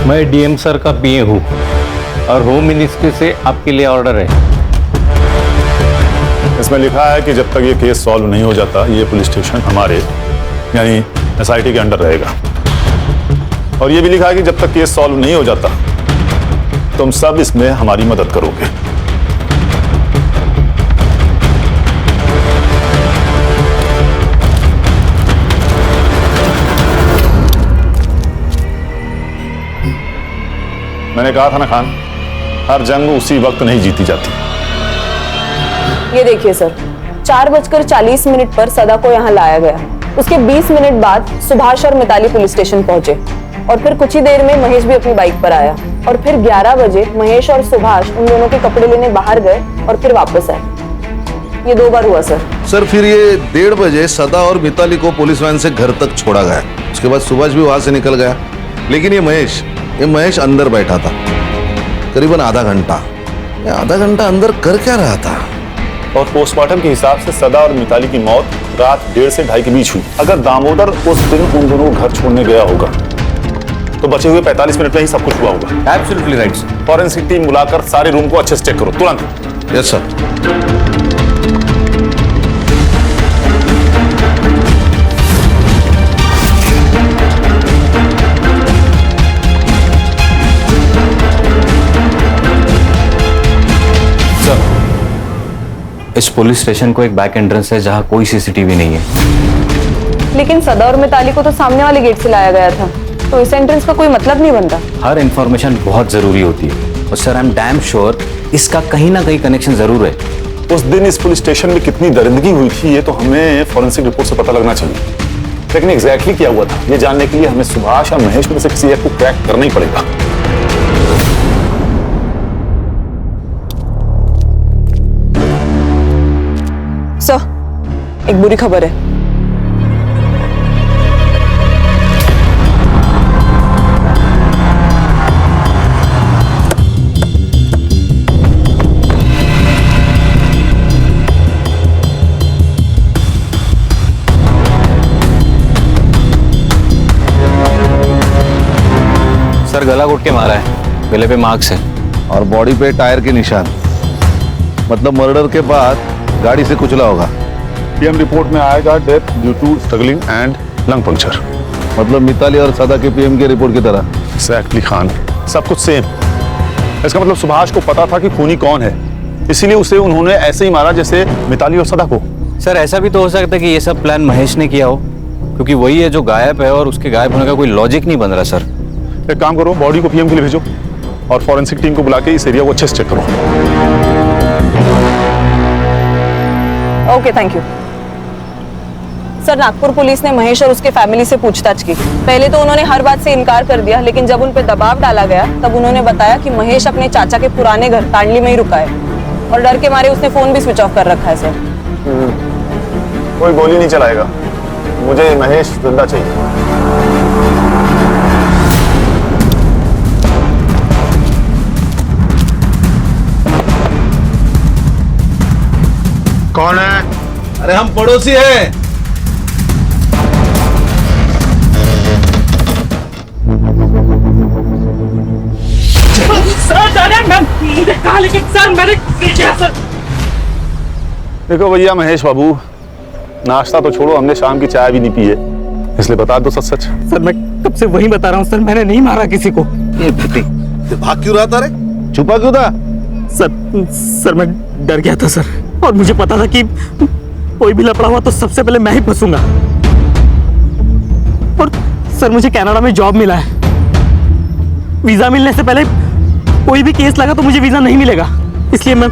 मैं डीएम सर का पीए हूँ और होम मिनिस्ट्री से आपके लिए ऑर्डर है। इसमें लिखा है कि जब तक ये केस सॉल्व नहीं हो जाता, ये पुलिस स्टेशन हमारे यानी एसआईटी के अंडर रहेगा। और ये भी लिखा है कि जब तक केस सॉल्व नहीं हो जाता, तुम सब इसमें हमारी मदद करोगे। मैंने कहा था ना खान, हर जंग उसी वक्त नहीं जीती जाती। ये देखिए सर, 4:40 पर सदा को यहाँ लाया गया। उसके 20 मिनट बाद सुभाष और मिताली पुलिस स्टेशन पहुंचे और फिर कुछ ही देर में महेश भी अपनी बाइक पर आया और फिर 11 बजे महेश और सुभाष उन दोनों के कपड़े लेने बाहर गए और फिर वापस आए। ये 2 बार हुआ सर। सर फिर ये 1:30 बजे सदा और मिताली को पुलिस वैन से घर तक छोड़ा गया। उसके बाद सुभाष भी वहां से निकल गया, लेकिन ये महेश अंदर बैठा था करीबन आधा घंटा। आधा घंटा अंदर कर क्या रहा था? और पोस्टमार्टम के हिसाब से सदा और मिताली की मौत रात 1:30 से 2:30 के बीच हुई। अगर दामोदर उस दिन उन दोनों को घर छोड़ने गया होगा तो बचे हुए 45 मिनट में ही सब कुछ हुआ होगा। Absolutely right sir. Forensic team बुलाकर सारे रूम को अच्छे से चेक करो तुरंत। Yes sir. इस पुलिस स्टेशन को एक बैक एंट्रेंस है जहां कोई सीसीटीवी नहीं है। लेकिन सदा और मिताली को तो सामने वाले गेट से लाया गया था, तो इस एंट्रेंस का कोई मतलब नहीं बनता। हर इंफॉर्मेशन बहुत जरूरी होती है और sir I am damn sure इसका कहीं ना कहीं कनेक्शन जरूर है। उस दिन इस पुलिस स्टेशन में कितनी दरिंदगी हुई थी ये तो हमें फॉरेंसिक रिपोर्ट से पता लगना चाहिए, लेकिन एग्जैक्टली क्या हुआ था ये जानने के लिए हमें सुभाष और महेश में से किसी एक को क्रैक करना ही पड़ेगा। सर, एक बुरी खबर है। सर गला घोट के मारा है, गले पे मार्क्स है और बॉडी पे टायर के निशान, मतलब मर्डर के बाद गाड़ी से कुचला होगा। पीएम रिपोर्ट में आएगा death due to struggling and lung puncture. मतलब मिताली और सदा के पीएम के रिपोर्ट की तरह। एग्जैक्टली खान, सब कुछ सेम। इसका मतलब सुभाष को पता था कि खूनी कौन है, इसीलिए उसे उन्होंने ऐसे ही मारा जैसे मिताली और सदा को। सर ऐसा भी तो हो सकता है कि ये सब प्लान महेश ने किया हो, क्योंकि वही है जो गायब है और उसके गायब होने का कोई लॉजिक नहीं बन रहा। सर एक काम करो, बॉडी को पीएम के लिए भेजो और फॉरेंसिक टीम को बुला के इस एरिया को अच्छे से चेक करो। Okay, thank you. Sir, Nagpur police ने महेश और उसके फैमिली से पूछताछ की। पहले तो उन्होंने हर बात से इनकार कर दिया, लेकिन जब उन पर दबाव डाला गया तब उन्होंने बताया कि महेश अपने चाचा के पुराने घर तांडली में ही रुका है और डर के मारे उसने फोन भी स्विच ऑफ कर रखा है। सर कोई गोली नहीं चलाएगा, मुझे महेश जिंदा चाहिए। कौन है? अरे हम पड़ोसी हैं। देखो भैया महेश बाबू, नाश्ता तो छोड़ो, हमने शाम की चाय भी नहीं पी है, इसलिए बता दो सच सच। सर मैं कब से वही बता रहा हूँ सर, मैंने नहीं मारा किसी को। ये फटी, भाग क्यों रहा था रे? छुपा क्यों था? सर मैं डर गया था सर, और मुझे पता था कि कोई भी लफड़ा हुआ तो सबसे पहले मैं ही फंसूंगा। और सर मुझे कनाडा में जॉब मिला है, वीजा मिलने से पहले कोई भी केस लगा तो मुझे वीजा नहीं मिलेगा, इसलिए मैं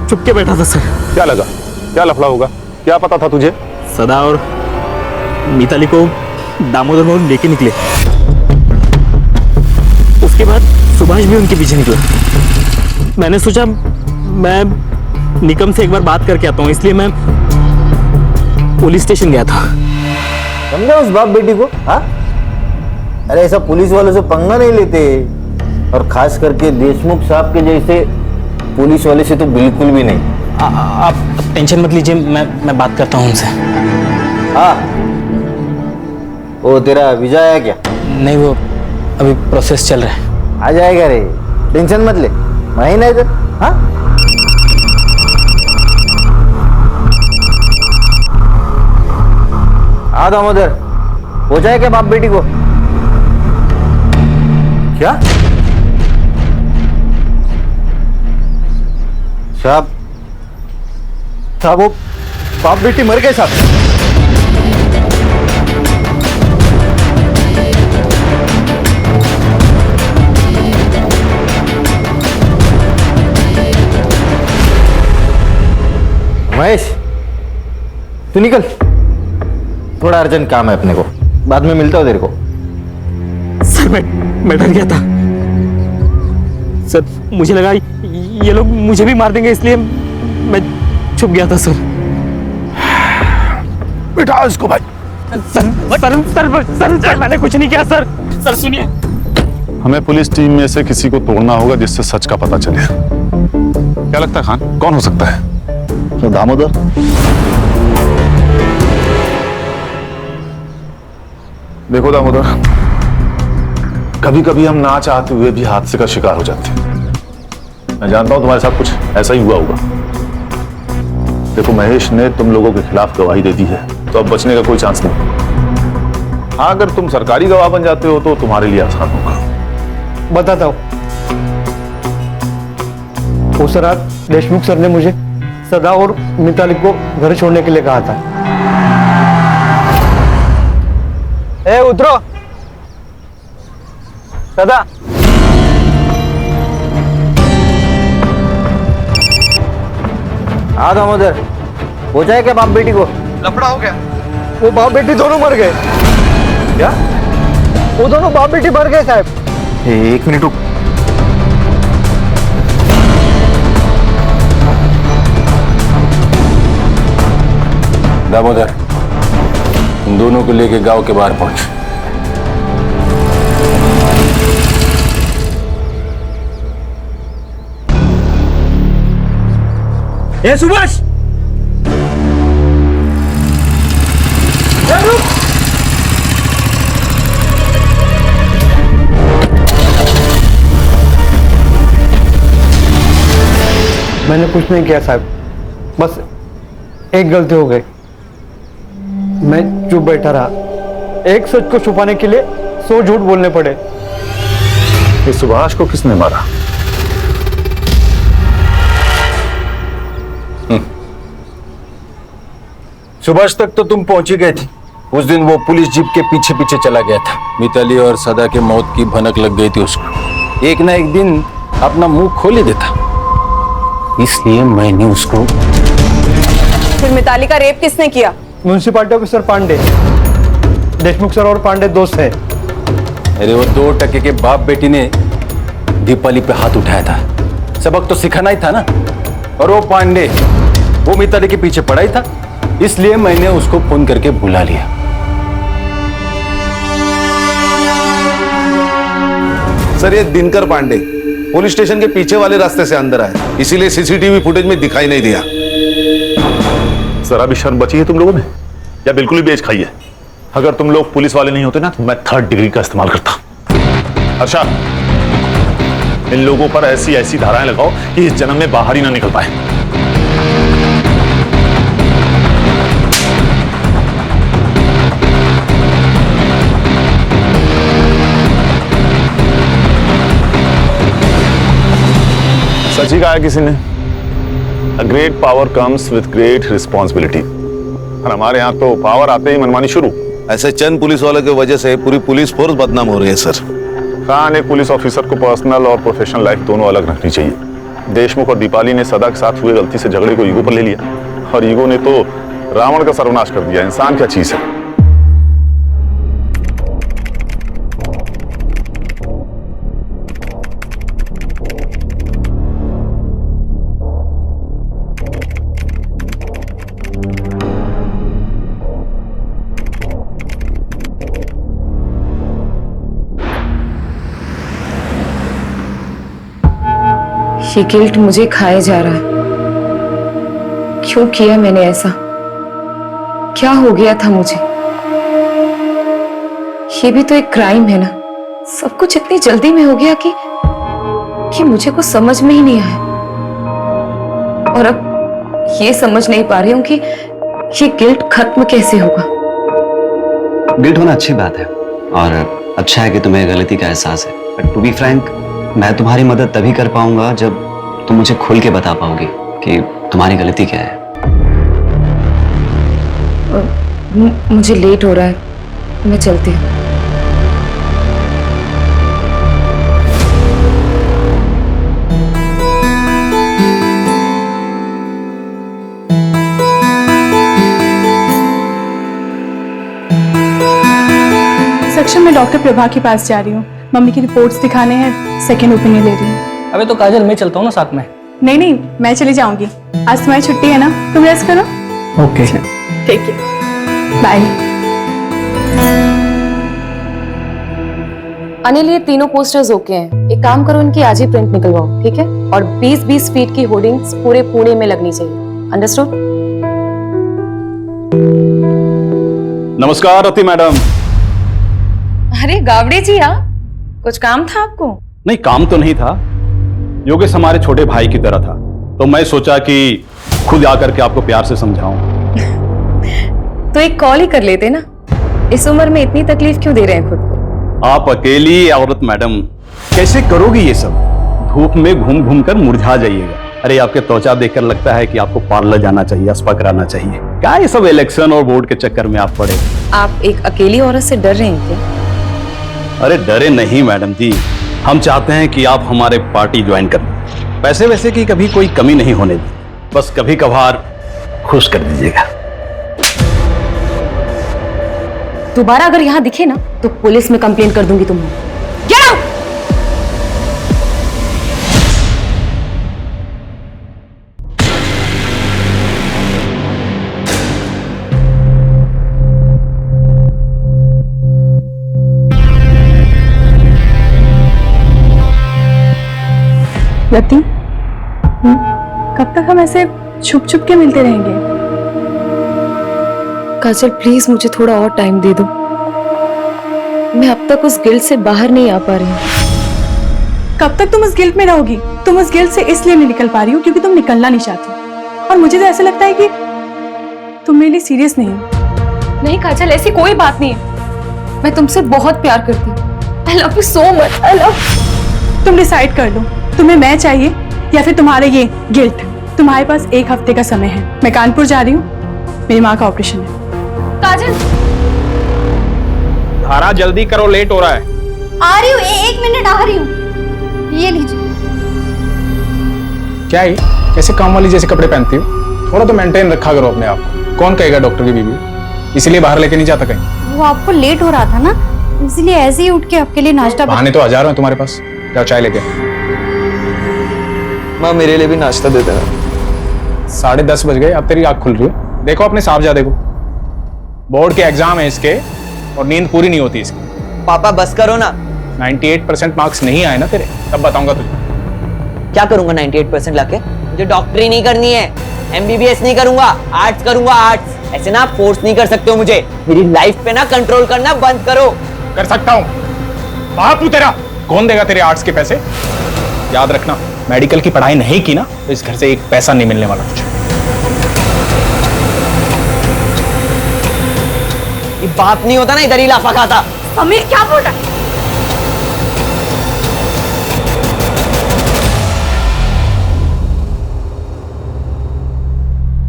चुप के बैठा था सर। क्या लगा, क्या लफड़ा होगा, क्या पता था तुझे? सदा और मिताली को दामोदर मोहन लेके निकले, उसके बाद सुभाष भी उनके पीछे निकला। मैंने सोचा मैं निकम से एक बार बात करके आता हूँ, इसलिए मैं पुलिस स्टेशन गया था। समझे उस बाप बेटी को? हाँ, अरे ऐसा पुलिस वालों से पंगा नहीं लेते, और खास करके देशमुख साहब के जैसे पुलिस वाले से तो बिल्कुल भी नहीं। आप टेंशन मत लीजिए, मैं बात करता हूँ उनसे। हाँ, वो तेरा वीजा आया क्या? नहीं, वो अभी प्रोसेस चल रहा है। आ जाएगा रे, टेंशन मत ले, मैं ही नहीं इधर। हाँ, हाँ दामोदर, हो जाए क्या बाप बेटी को? क्या साहब? साहब वो बाप बेटी मर गए साहब। महेश तू निकल, थोड़ा अर्जेंट काम है अपने को, बाद में मिलता हूं तेरे को। सर मैं डर गया था सर, मुझे लगा ये लोग मुझे भी मार देंगे, इसलिए मैं छुप गया था सर। बिठा इसको भाई। सर मैंने कुछ नहीं किया सर। सर सुनिए, हमें पुलिस टीम में से किसी को तोड़ना होगा जिससे सच का पता चले। क्या लगता है खान, कौन हो सकता है? तो दामोदर। देखो दामोदर, कभी कभी हम ना चाहते हुए भी हादसे का शिकार हो जाते हैं। मैं जानता हूं तुम्हारे साथ कुछ ऐसा ही हुआ होगा। देखो, महेश ने तुम लोगों के खिलाफ गवाही दे दी है, तो अब बचने का कोई चांस नहीं। हाँ, अगर तुम सरकारी गवाह बन जाते हो तो तुम्हारे लिए आसान होगा। बताता हूँ। उस रात देशमुख सर ने मुझे सदा और मिताली को घर छोड़ने के लिए कहा था। ए उतरो सदा। हाँ दामोदर, पहुंचा है क्या बाप बेटी को? लफड़ा हो गया। वो बाप बेटी दोनों मर गए। क्या? वो दोनों बाप बेटी मर गए साहब। एक मिनट रुक। दामोदर, उन दोनों को लेके गांव के बाहर पहुंच। ए सुभाष, मैंने कुछ नहीं किया साहब, बस एक गलती हो गई। मैं चुप बैठा रहा। एक सच को छुपाने के लिए 100 झूठ बोलने पड़े। इस सुभाष को किसने मारा? सुभाष तक तो तुम पहुंच ही गए थे। उस दिन वो पुलिस जीप के पीछे पीछे चला गया था। मिताली और सदा के मौत की भनक लग गई थी उसको। एक ना एक दिन अपना मुंह खोल ही देता, इसलिए मैंने उसको। फिर मिताली का रेप किसने किया? Municipality officer Pandey. Deshmukh sir और पांडे दोस्त है। अरे वो 2 टके के बाप बेटी ने दीपाली पे हाथ उठाया था। सबक तो सिखाना ही था ना। और वो पांडे, वो मिताली के पीछे पड़ा ही था, इसलिए मैंने उसको फोन करके बुला लिया। सर, ये दिनकर पांडे पुलिस स्टेशन के पीछे वाले रास्ते से अंदर आए, इसीलिए सीसीटीवी फुटेज में दिखाई नहीं दिया। जरा भी शर्म बची है तुम लोगों में, या बिल्कुल ही बेच खाई है? अगर तुम लोग पुलिस वाले नहीं होते ना, तो मैं 3rd डिग्री का इस्तेमाल करता। हर्षा, इन लोगों पर ऐसी ऐसी धाराएं लगाओ कि इस जन्म में बाहर ही ना निकल पाए। सच ही कहा है किसी ने, A great power comes with great responsibility। और हमारे यहाँ तो पावर आते ही मनमानी शुरू। ऐसे चंद पुलिस वालों की वजह से पूरी पुलिस फोर्स बदनाम हो रही है सर। खान, एक पुलिस ऑफिसर को पर्सनल और प्रोफेशनल लाइफ दोनों अलग रखनी चाहिए। देशमुख और दीपाली ने सदा के साथ हुए गलती से झगड़े को ईगो पर ले लिया, और ईगो ने तो रावण का सर्वनाश कर दिया। इंसान क्या चीज है? ये गिल्ट मुझे खाए जा रहा है। क्यों किया मैंने ऐसा? क्या हो गया था मुझे? ये भी तो एक क्राइम है ना। सब कुछ इतनी जल्दी में हो गया कि मुझे कुछ समझ में ही नहीं आया। और अब ये समझ नहीं पा रही हूं कि ये गिल्ट खत्म कैसे होगा। गिल्ट होना अच्छी बात है, और अच्छा है कि तुम्हें गलती का एहसास है। बट टू बी फ्रैंक, मैं तुम्हारी मदद तभी कर पाऊंगा जब तुम मुझे खुल के बता पाओगे कि तुम्हारी गलती क्या है। मुझे लेट हो रहा है, मैं चलती हूँ। सेक्शन में डॉक्टर प्रभा के पास जा रही हूँ। मम्मी की रिपोर्ट्स दिखाने हैं, सेकेंड ओपिनियन ले रही हूँ। अबे तो काजल, मैं चलता हूँ ना साथ में। नहीं, मैं चली जाऊंगी। आज तुम्हारी छुट्टी है ना, तुम रेस्ट करो। ओके, ठीक है, बाय। अनिल, ये तीनों पोस्टर्स ओके हैं। एक काम करो, इनकी आज ही प्रिंट निकलवाओ, ठीक है? और 20-20 फीट की होर्डिंग्स पूरे पुणे में लगनी चाहिए। अंडरस्टूड? नमस्कार रति मैडम। अरे गावड़े जी, आप कुछ काम था आपको? नहीं, काम तो नहीं था। योगेश हमारे छोटे भाई की तरह था, तो मैं सोचा कि खुद आकर के आपको प्यार से समझाऊं। तो एक कॉल ही कर लेते ना। इस उम्र में इतनी तकलीफ क्यों दे रहे हैं खुद को? आप अकेली औरत मैडम, कैसे करोगी ये सब? धूप में घूम घूम कर मुरझा जाइएगा। अरे आपके त्वचा देखकर लगता है कि आपको पार्लर जाना चाहिए, स्पा कराना चाहिए। क्या ये सब इलेक्शन और वोट के चक्कर में आप पड़े? आप एक अकेली औरत से डर रहे हैं क्या? अरे डरे नहीं मैडम जी, हम चाहते हैं कि आप हमारे पार्टी ज्वाइन कर लें। पैसे वैसे की कभी कोई कमी नहीं होने दी, बस कभी कभार खुश कर दीजिएगा। दोबारा अगर यहाँ दिखे ना तो पुलिस में कंप्लेंट कर दूंगी तुम्हें। Get out! लती, कब तक हम ऐसे छुप छुप के मिलते रहेंगे? काजल प्लीज मुझे थोड़ा और टाइम दे दो। मैं अब तक उस गिल्ट से बाहर नहीं आ पा रही हूँ। कब तक तुम उस गिल्ट में रहोगी? तुम उस गिल्ट से इसलिए नहीं निकल पा रही हो क्योंकि तुम निकलना नहीं चाहती, और मुझे तो ऐसा लगता है कि तुम मेरे लिए सीरियस नहीं हो। नहीं काजल, ऐसी कोई बात नहीं है। मैं तुमसे बहुत प्यार करती हूँ। I love you so much. I love you. तुम डिसाइड कर लो, तुम्हें मैं चाहिए या फिर तुम्हारे ये गिल्ट। तुम्हारे पास 1 हफ्ते का समय है। मैं कानपुर जा रही हूँ, मेरी माँ का ऑपरेशन है। काजल, धारा जल्दी करो, लेट हो रहा है। आ रही हूँ, 1 मिनट आ रही हूँ। ये लीजिए। क्या है? कैसे काम वाली जैसे कपड़े पहनती हो? थोड़ा तो मेंटेन रखा करो अपने आप को। कौन कहेगा डॉक्टर की बीवी? इसलिए बाहर लेके नहीं जाता कहीं। वो आपको लेट हो रहा था ना, इसलिए ऐसे ही उठ के आपके लिए नाश्ता बहाने तो हजारों हैं तुम्हारे पास। जाओ चाय लेके। माँ मेरे लिए भी नाश्ता दे देना। 10:30 बज गए, अब तेरी आँख खुल रही है। देखो अपने साहब जा, देखो बोर्ड के एग्जाम है इसके और नींद पूरी नहीं होती इसकी। पापा बस करो ना। 98% मार्क्स नहीं आए ना तेरे, तब बताऊंगा तुझे। क्या करूंगा 98% लाके? मुझे डॉक्टरी नहीं करनी है, MBBS नहीं करूंगा, आर्ट्स करूंगा आर्ट्स। ऐसे ना फोर्स नहीं कर सकते हो मुझे। मेरी लाइफ पे ना कंट्रोल करना बंद करो। कर सकता हूँ, बापू तेरा कौन देगा तेरे आर्ट्स के पैसे? याद रखना, मेडिकल की पढ़ाई नहीं की ना तो इस घर से 1 पैसा नहीं मिलने वाला तुझे। ये बाप नहीं होता ना, इधर ही लाफा खाता। समीर क्या बोल रहा है?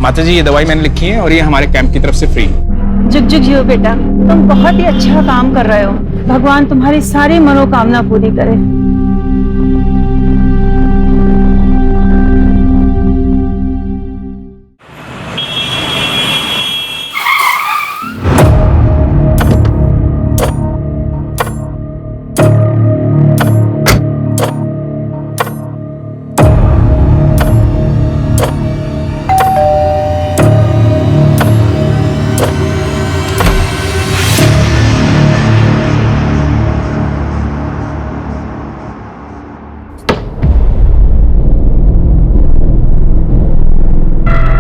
माता जी ये दवाई मैंने लिखी है और ये हमारे कैंप की तरफ से फ्री है। जुग जुग जियो बेटा, तुम बहुत ही अच्छा काम कर रहे हो। भगवान तुम्हारी सारी मनोकामना पूरी करे।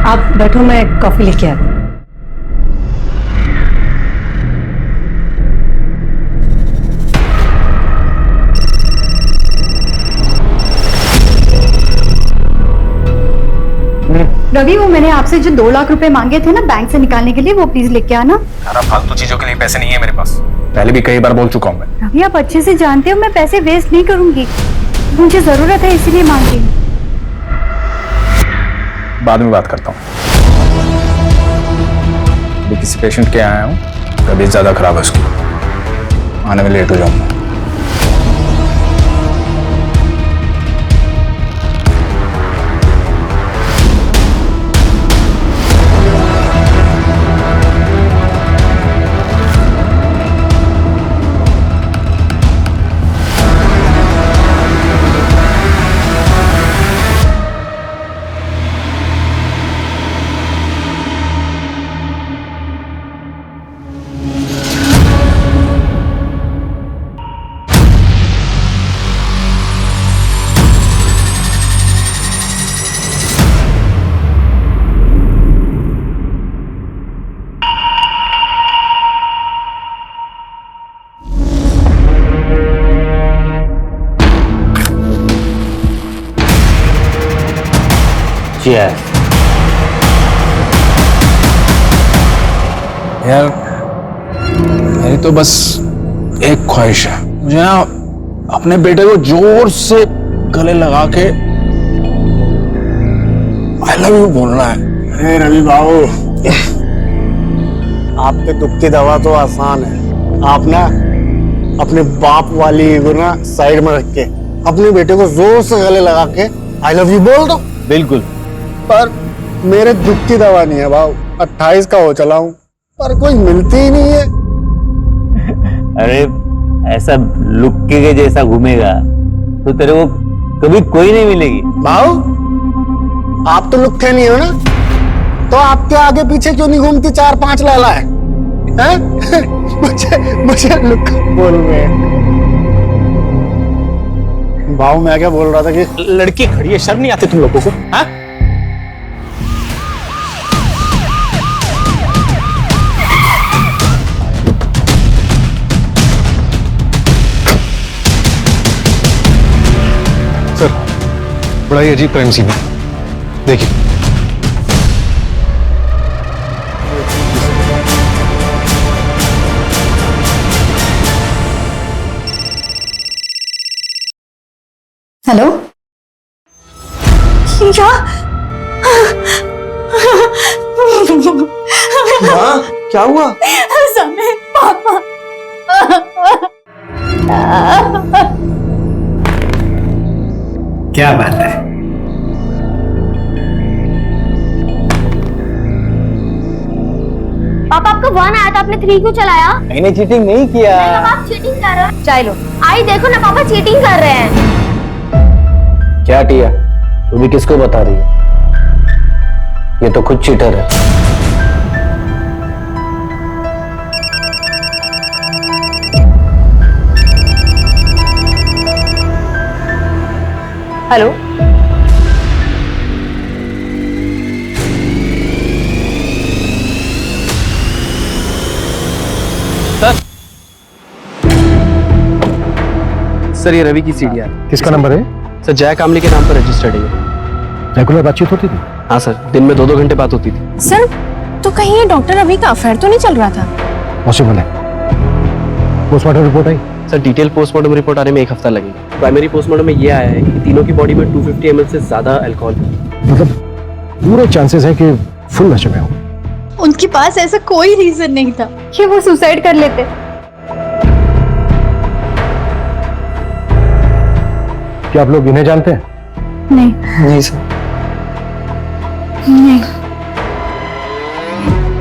आप बैठो, मैं कॉफी लेके आती हूँ। रवि, वो मैंने आपसे जो 2 लाख रुपए मांगे थे ना बैंक से निकालने के लिए, वो प्लीज लेके आना। सारा फालतू चीजों के लिए पैसे नहीं है मेरे पास, पहले भी कई बार बोल चुका हूँ मैं। रवि, आप अच्छे से जानते हो मैं पैसे वेस्ट नहीं करूंगी, मुझे जरूरत है इसीलिए मांग रही हूँ। बाद में बात करता हूँ। अभी किसी पेशेंट के आया हूँ, तबीयत ज्यादा खराब है उसकी, आने में लेट हो जाऊंगा। Cheers. यार मेरी तो बस एक ख्वाहिश है, मुझे ना अपने बेटे को जोर से गले लगा के आई लव यू बोलना है। अरे रवि बाबू, आपके दुख की दवा तो आसान है। आप ना अपने बाप वाली ईगो ना साइड में रख के अपने बेटे को जोर से गले लगा के आई लव यू बोल दो। बिल्कुल। पर मेरे दुख की दवा नहीं है भाव, 28 का हो चला हूं पर कोई मिलती ही नहीं है। अरे ऐसा लुक्के के जैसा घूमेगा तो तेरे को कभी कोई नहीं मिलेगी। भाव, आप तो लुक्के नहीं हो ना, तो आपके आगे पीछे क्यों नहीं घूमती 4-5 लाला है? मुझे लुक्का बोल रहे हैं। भाव, मैं क्या बोल रहा था कि लड़की खड़ी है, शर्म नहीं आती तुम लोगों को? हाँ? सर, बड़ा ही अजीब क्राइम सीन है, देखिए। हेलो, माँ, क्या हुआ? समय पापा। क्या बात है? पापा आपका 1 आया था, आपने 3 क्यों चलाया? मैंने चीटिंग नहीं किया। आप चीटिंग कर रहे हो। चाय लो। आई देखो ना पापा चीटिंग कर रहे हैं। क्या टिया, तू भी किसको बता रही है? ये तो खुद चीटर है। हेलो, सर ये रवि की सीढ़ी है। किसका नंबर है? सर जय कामली के नाम पर रजिस्टर्ड है। रेगुलर बातचीत होती थी? हाँ सर, दिन में 2-2 घंटे बात होती थी। सर, तो कहीं ये डॉक्टर रवि का अफेयर तो नहीं चल रहा था? पॉसिबल है। पोस्टमार्टम रिपोर्ट आई? सर डिटेल पोस्टमार्टम रिपोर्ट आने में 1 हफ्ता लगेगा। प्राइमरी पोस्टमार्टम में ये आया है कि तीनों की बॉडी में 250 ml से ज्यादा अल्कोहल है। मतलब पूरे चांसेस हैं कि फुल नशे में हो। उनके पास ऐसा कोई रीजन नहीं था कि वो सुसाइड कर लेते। क्या आप लोग इन्हें जानते हैं? नहीं। नहीं सर। नहीं।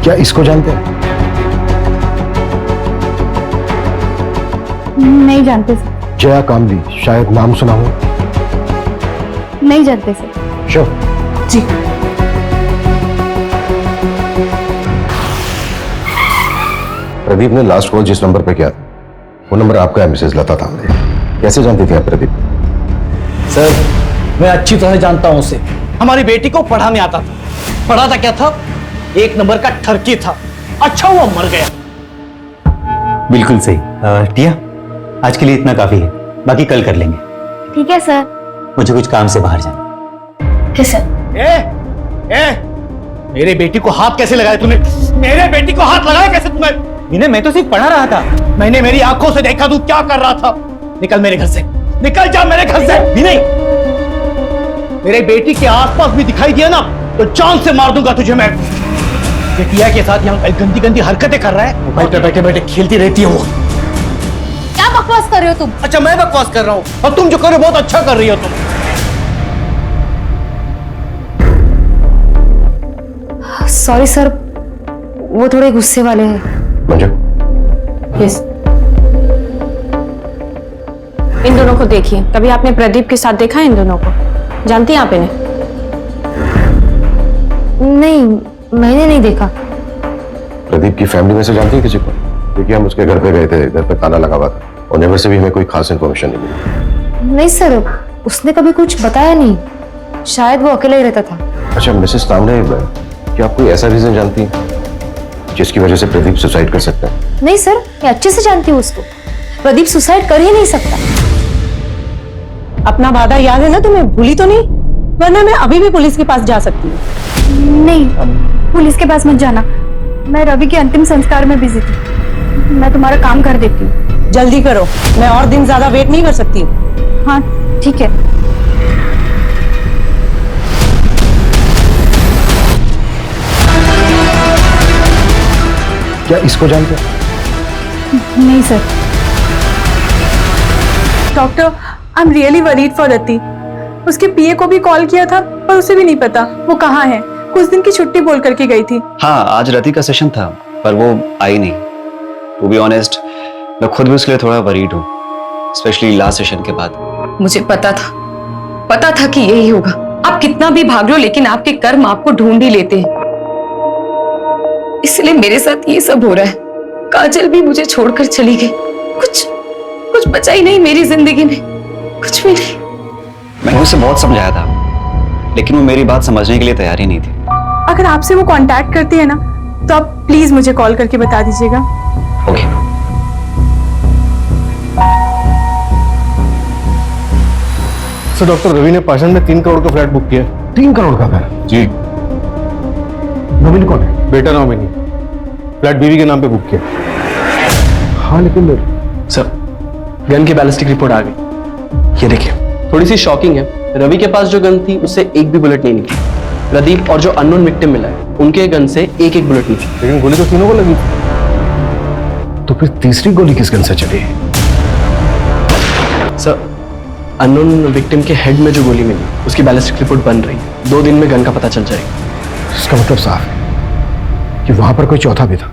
क्या इसको जानते हैं? नहीं जानते सर। जया कामली, शायद नाम सुना हो। नहीं जानते सर। श्योर? जी। प्रदीप ने लास्ट कॉल जिस नंबर पे किया था वो नंबर आपका है, मिसेज लता तांबे। कैसे जानती थी आप प्रदीप? सर मैं अच्छी तरह जानता हूं उसे। हमारी बेटी को पढ़ाने आता था। पढ़ाता क्या था? 1 नंबर का ठरकी था। अच्छा हुआ मर गया। बिल्कुल सही। टिया, आज के लिए इतना काफी है, बाकी कल कर लेंगे। ठीक है सर। मुझे कुछ काम से बाहर जाना। ठीक सर। मेरे बेटी को हाथ कैसे लगाया तूने? मेरे बेटी को हाथ लगाया कैसे तूने? विनय, मैं तो सिर्फ पढ़ा रहा था। मैंने मेरी आंखों से देखा तू क्या कर रहा था। निकल मेरे घर से, निकल जा मेरे घर से। विनय, मेरे बेटी के आसपास भी दिखाई दिया ना तो जान से मार दूंगा तुझे मैं। ये टिया के साथ यहाँ गंदी गंदी हरकतें कर रहा है। मोबाइल पे बैठे बैठे खेलती रहती है वो। क्या बकवास कर रहे हो तुम? अच्छा मैं बकवास कर रहा हूँ और तुम जो कर रहे हो बहुत अच्छा कर रही हो तुम। सॉरी सर, वो थोड़े गुस्से वाले हैं। मंजू, यस। इन दोनों को देखिए, कभी आपने प्रदीप के साथ देखा है इन दोनों को? जानती हैं आप इन्हें? नहीं, मैंने नहीं देखा। प्रदीप की फैमिली में से जानती है किसी को? क्योंकि हम उसके घर पे गए थे, घर पे ताला लगा हुआ था और नेबर से भी हमें कोई खास इन्फॉर्मेशन नहीं मिली। नहीं सर, उसने कभी कुछ बताया नहीं। शायद वो अकेला ही रहता था। अच्छा मिसेस तांबे, क्या आप कोई ऐसा रीजन जानती है जिसकी वजह से प्रदीप सुसाइड कर सकता है? नहीं सर, मैं अच्छे से जानती हूँ उसको। प्रदीप सुसाइड कर ही नहीं सकता। अपना वादा याद है ना तुम्हें? भूली तो नहीं? वरना मैं अभी भी पुलिस के पास जा सकती हूँ। नहीं, पुलिस के पास मत जाना। मैं रवि के अंतिम संस्कार में बिजी थी। मैं तुम्हारा काम कर देती हूँ। जल्दी करो, मैं और दिन ज्यादा वेट नहीं कर सकती हूँ। हाँ ठीक है। क्या इसको जानते? नहीं sir. Doctor, I am really worried for Rati. उसके पीए को भी कॉल किया था पर उसे भी नहीं पता वो कहाँ है। कुछ दिन की छुट्टी बोल करके गई थी। हाँ, आज रति का सेशन था पर वो आई नहीं। टू बी ऑनेस्ट, मैं खुद भी उसके लिए थोड़ा वरीड हूँ, स्पेशली लास्ट सेशन के बाद। मुझे पता था कि यही होगा। आप कितना भी भाग लो लेकिन आपके कर्म आपको ढूंढ ही लेते हैं, इसलिए मेरे साथ ये सब हो रहा है। काजल भी मुझे छोड़कर चली गई। कुछ बचा ही नहीं मेरी जिंदगी में, कुछ भी नहीं। मैंने उसे बहुत समझाया था लेकिन वो मेरी बात समझने के लिए तैयार ही नहीं थी। अगर आपसे वो कांटेक्ट करती है ना तो आप प्लीज मुझे कॉल करके बता दीजिएगा। ओके। सर, डॉक्टर रवि ने पाषाण में 3 करोड़ का फ्लैट बुक किया। 3 करोड़ का फ्लैट? जी। नॉमिनी कौन है? बेटा नॉमिनी। फ्लैट बीवी के नाम पे बुक किया। हाँ लेकिन सर, गन की बैलिस्टिक रिपोर्ट आ गई। ये देखिए, थोड़ी सी शॉकिंग है। रवि के पास जो गन थी उससे एक भी बुलेट नहीं निकली। प्रदीप और जो अननोन विक्टिम मिला है उनके गन से एक बुलेट निकली। लेकिन गोली तो तीनों को लगी। तो फिर तीसरी गोली किस गन से चली? सर, अननोन विक्टिम के हेड में जो गोली मिली उसकी बैलिस्टिक रिपोर्ट बन रही है। 2 दिन में गन का पता चल जाएगा। इसका मतलब साफ है कि वहां पर कोई चौथा भी था।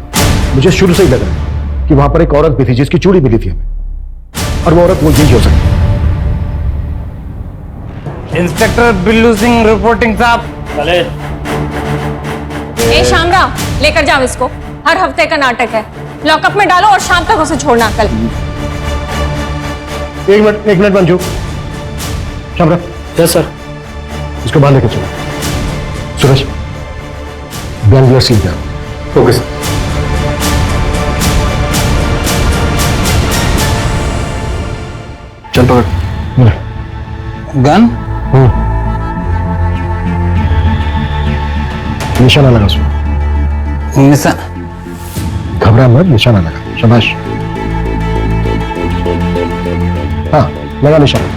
मुझे शुरू से ही लग रहा है कि वहां पर एक औरत भी थी जिसकी चूड़ी मिली थी हमें, और वो औरत वो यही हो सकती है। इंस्पेक्टर बिल्लू सिंह रिपोर्टिंग साहब। चले। ए शामराव, लेकर जाओ इसको। हर हफ्ते का नाटक है। लॉकअप में डालो और शाम तक उसे छोड़ना। कल। एक minute Manju. Shamrao. Yes sir. इसको बाहर लेकर चलो। सूरज, बैंगलोर सीन पे। Okay sir. चल पकड़। गन? निशाना लगा उसमें। घबरा मत, निशाना लगा। शाबाश। हाँ, लगा निशाना।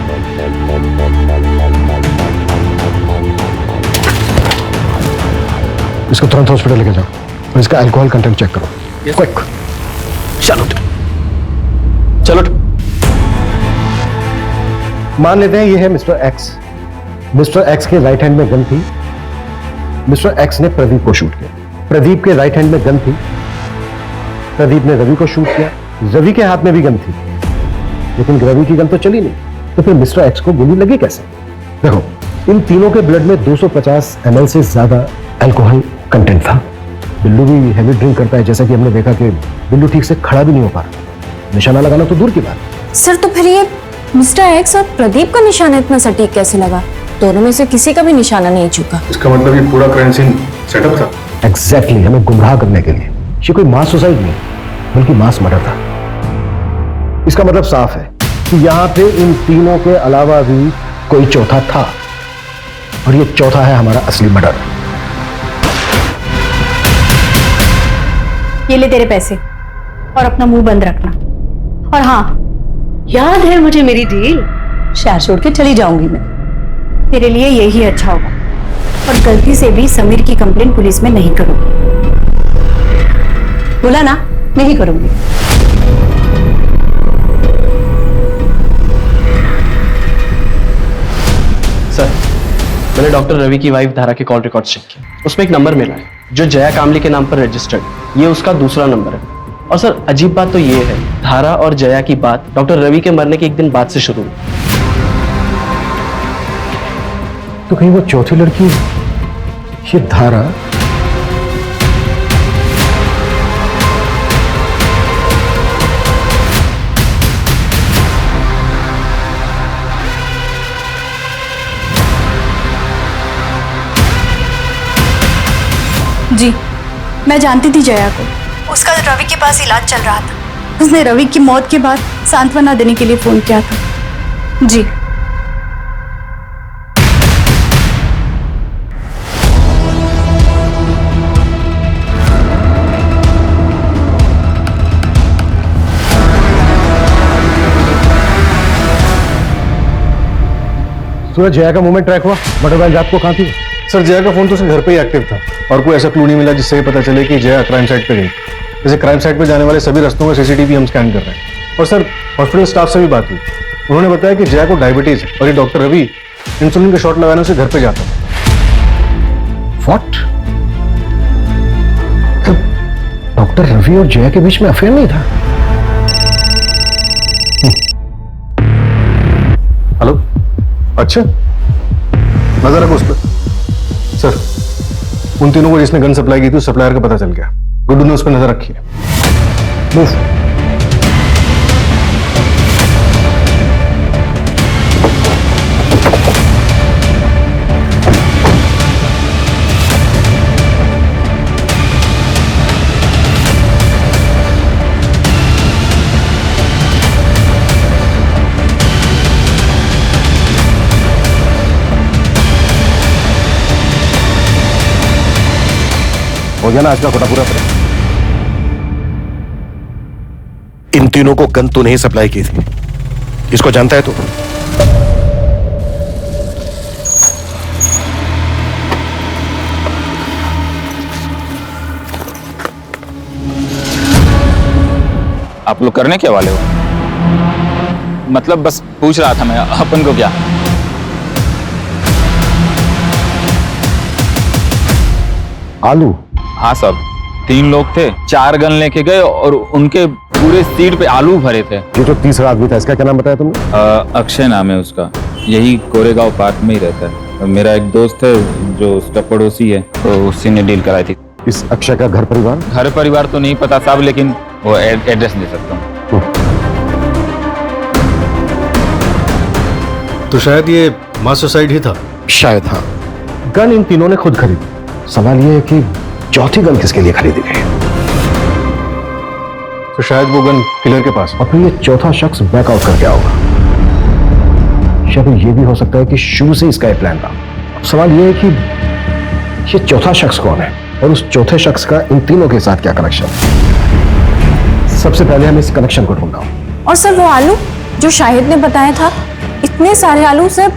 इसको तुरंत हॉस्पिटल लेके जाओ और इसका अल्कोहल कंटेंट चेक करो। क्विक। चलो। मान लेते हैं ये है मिस्टर एक्स। मिस्टर एक्स के राइट हैंड में गन थी। मिस्टर एक्स ने प्रदीप को शूट किया। प्रदीप के राइट हैंड में गन थी। प्रदीप ने रवि को शूट किया। रवि के हाथ में भी गन थी, लेकिन रवि की गन तो चली नहीं। तो फिर मिस्टर एक्स को गोली लगी कैसे? देखो, इन तीनों के ब्लड में 250 ml से ज्यादा अल्कोहल कंटेंट था। बिल्लू भी हैवी ड्रिंक करता है, जैसा कि हमने देखा कि बिल्लू ठीक से खड़ा भी नहीं हो पा रहा। निशाना लगाना तो दूर की बात। सर, तो फिर ये मिस्टर एक्स और प्रदीप का निशाना इतना सटीक कैसे लगा? दोनों में से किसी का भी निशाना नहीं चुका। इसका मतलब ये पूरा क्राइम सीन सेटअप था। एग्जैक्टली, हमें गुमराह करने के लिए। ये कोई मास सुसाइड नहीं बल्कि मास मर्डर था। इसका मतलब साफ है कि यहाँ पे इन तीनों के अलावा भी कोई चौथा था, और ये चौथा है हमारा असली मर्डर। ये ले तेरे पैसे और अपना मुंह बंद रखना। और हाँ, याद है मुझे मेरी डील? शहर छोड़ के चली जाऊंगी मैं। तेरे लिए यही अच्छा होगा। और गलती से भी समीर की कंप्लेंट पुलिस में नहीं करूंगी। बोला ना, नहीं करूंगी। सर, मैंने डॉक्टर रवि की वाइफ धारा के कॉल रिकॉर्ड्स चेक किए। उसमें एक नंबर मिला है जो जया कामली के नाम पर रजिस्टर्ड। ये उसका दूसरा नंबर है। और सर, अजीब बात तो ये है, धारा और जया की बात डॉक्टर रवि के मरने के एक दिन बाद से शुरू हुई। तो कहीं वो चौथी लड़की ये धारा? जी, मैं जानती थी जया को। उसका रवि के पास इलाज चल रहा था। उसने रवि की मौत के बाद सांत्वना देने के लिए फोन किया था। जी। सूरज, जया का मूवमेंट ट्रैक हुआ? मर्डर वैन रात को कहाँ थी? सर जया का फोन तो उसके घर पे ही एक्टिव था और कोई ऐसा क्लू नहीं मिला जिससे ये पता चले कि जया क्राइम साइट पे गई। जैसे क्राइम साइट पे जाने वाले सभी रास्तों का सीसीटीवी हम स्कैन कर रहे हैं। और सर हॉस्पिटल स्टाफ से भी बात हुई, उन्होंने बताया कि जया को डायबिटीज है और ये डॉक्टर रवि इंसुलिन का शॉट लगाने से घर पे जाता है। व्हाट? डॉक्टर रवि और जया के बीच में अफेयर नहीं था? हेलो, अच्छा नजर रखो उस पर। सर उन तीनों को जिसने गन सप्लाई की थी उस सप्लायर का पता चल गया। गुड्डू ने उस पर नजर रखी है। मूव। हो गया ना आज का खोटा पूरा? इन तीनों को गन तूने ही सप्लाई की थी, इसको जानता है तू? आप लोग करने के वाले हो? मतलब बस पूछ रहा था मैं, अपन को क्या? आलू? हाँ साहब, 3 लोग थे, 4 गन लेके गए और उनके पूरे सीट पे आलू भरे थे। ये जो तीसरा आदमी था, इसका क्या नाम बताया तुमने? अक्षय नाम है उसका, यही कोरेगांव पार्क में ही रहता है। मेरा एक दोस्त है जो उसका पड़ोसी है, तो उसी ने डील कराई थी। इस अक्षय का घर परिवार? घर परिवार तो नहीं पता साहब, लेकिन वो एड्रेस दे सकता हूँ। तो शायद ये मास सुसाइड ही था। शायद हाँ। गन इन तीनों ने खुद खरीदी। सवाल ये है कि चौथी गन किसके लिए खरीदी गई? तो शायद वो गन किलर के पास। और फिर ये चौथा शख्स बैकआउट कर गया होगा। शायद ये भी हो सकता है कि शुरू से इसका एक प्लान था। अब सवाल ये है कि ये चौथा शख्स कौन है और उस चौथे शख्स का इन तीनों के साथ क्या कनेक्शन है? सबसे पहले हम इस कनेक्शन को ढूंढना होगा। और सर वो आलू जो शाहिद ने बताया था, इतने सारे आलू सर,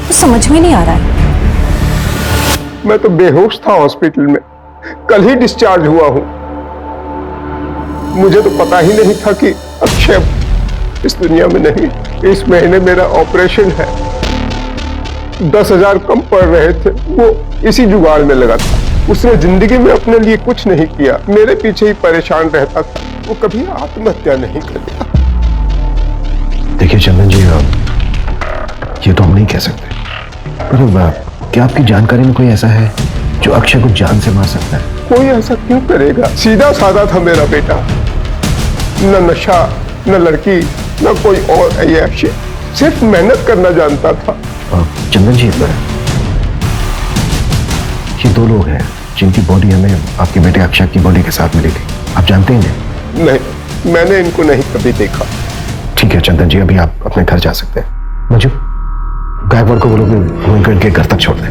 तो समझ में नहीं आ रहा है। मैं तो बेहोश था हॉस्पिटल में, कल ही डिस्चार्ज हुआ हूं। मुझे तो पता ही नहीं था कि अक्षय इस दुनिया में नहीं। इस महीने मेरा ऑपरेशन है, 10,000 कम पड़ रहे थे, वो इसी जुगाड़ में लगा था। उसने जिंदगी में अपने लिए कुछ नहीं किया, मेरे पीछे ही परेशान रहता था। वो कभी आत्महत्या नहीं करता। देखिए चंदन जी, ये तो हम नहीं कह सकते, पर क्या आपकी जानकारी में कोई ऐसा है जो अक्षय को जान से मार सकता है? कोई ऐसा क्यों करेगा? सीधा साधा था मेरा बेटा, न नशा, न लड़की, न कोई और ऐसी, सिर्फ मेहनत करना जानता था। चंदन जी, ये 2 लोग हैं जिनकी बॉडी हमें आपके बेटे अक्षय की बॉडी के साथ मिली थी। आप जानते हैं इन्हें? नहीं, मैंने इनको नहीं कभी देखा। ठीक है चंदन जी, अभी आप अपने घर जा सकते हैं। मंजू, गायकवाड़ को बोलो कि वो इनको इनके घर तक छोड़ दें।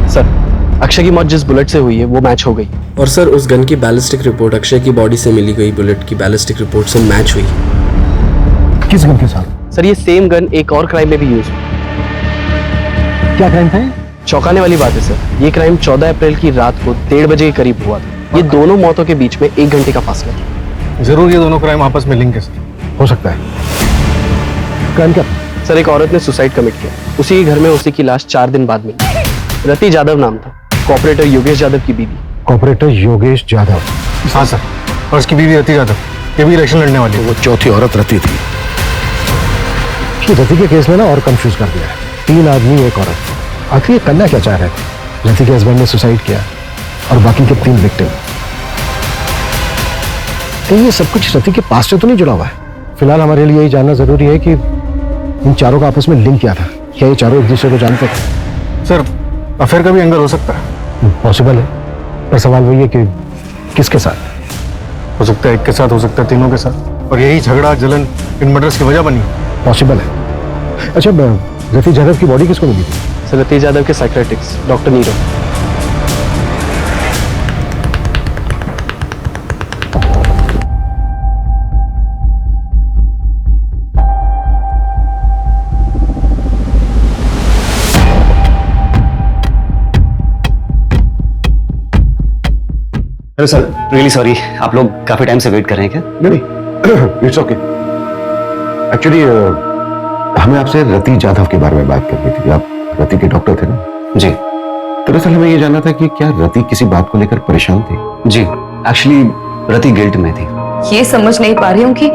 सर अक्षय की मौत जिस बुलेट से हुई है वो मैच हो गई। और सर उस गन की बैलिस्टिक रिपोर्ट अक्षय की बॉडी से मिली गई बुलेट की बैलिस्टिक रिपोर्ट से मैच हुई। किस गन के साथ? सर ये सेम गन एक और क्राइम में भी यूज हुई। क्या क्राइम था? चौंकाने वाली बात है सर, ये क्राइम 14 अप्रैल की रात को 1:30 बजे के करीब हुआ था। ये दोनों मौतों के बीच में 1 घंटे का फासला था। जरूर ये दोनों क्राइम आपस में लिंक है सर। हो सकता है। क्राइम क्या? सर एक औरत ने सुसाइड कमिट किया, उसी के घर में उसी की लाश 4 दिन बाद मिली। रति यादव नाम था, कॉपरेटर योगेश यादव की बीवी। कॉपरेटर योगेश यादव? हाँ सर, और उसकी बीवी रति यादव, ये भी इलेक्शन लड़ने वाली है। वो चौथी औरत रति थी। रति के केस में ना और कंफ्यूज कर दिया है। 3 आदमी 1 औरत। आखिर ये करना क्या चाह रहे थे? रति के हस्बैंड ने सुसाइड किया और बाकी के 3 विक्टिम। तो ये सब कुछ रति के पास से तो नहीं जुड़ा हुआ है? फिलहाल हमारे लिए यही जानना जरूरी है कि इन चारों का आपस में लिंक क्या था। क्या ये चारों एक दूसरे को जानते थे? सर अफेयर का भी एंगल हो सकता है। पॉसिबल है, पर सवाल वही है कि किसके साथ? हो सकता है एक के साथ, हो सकता है तीनों के साथ, और यही झगड़ा जलन इन मर्डर्स की वजह बनी। पॉसिबल है। अच्छा, रति यादव की बॉडी किसको मिली थी? सर रति यादव के psychiatrist doctor Nirav. Hello sir, really sorry, आप लोग काफी टाइम से वेट कर रहे हैं क्या? नहीं, इट्स ओके। एक्चुअली हमें आपसे रति जाधव के बारे में बात करनी थी। आप रति के डॉक्टर थे ना? जी। दरअसल हमें ये जानना था कि क्या रति किसी बात को लेकर परेशान थी? जी, एक्चुअली रति गिल्ट में थी। ये समझ नहीं पा रही हूँ कि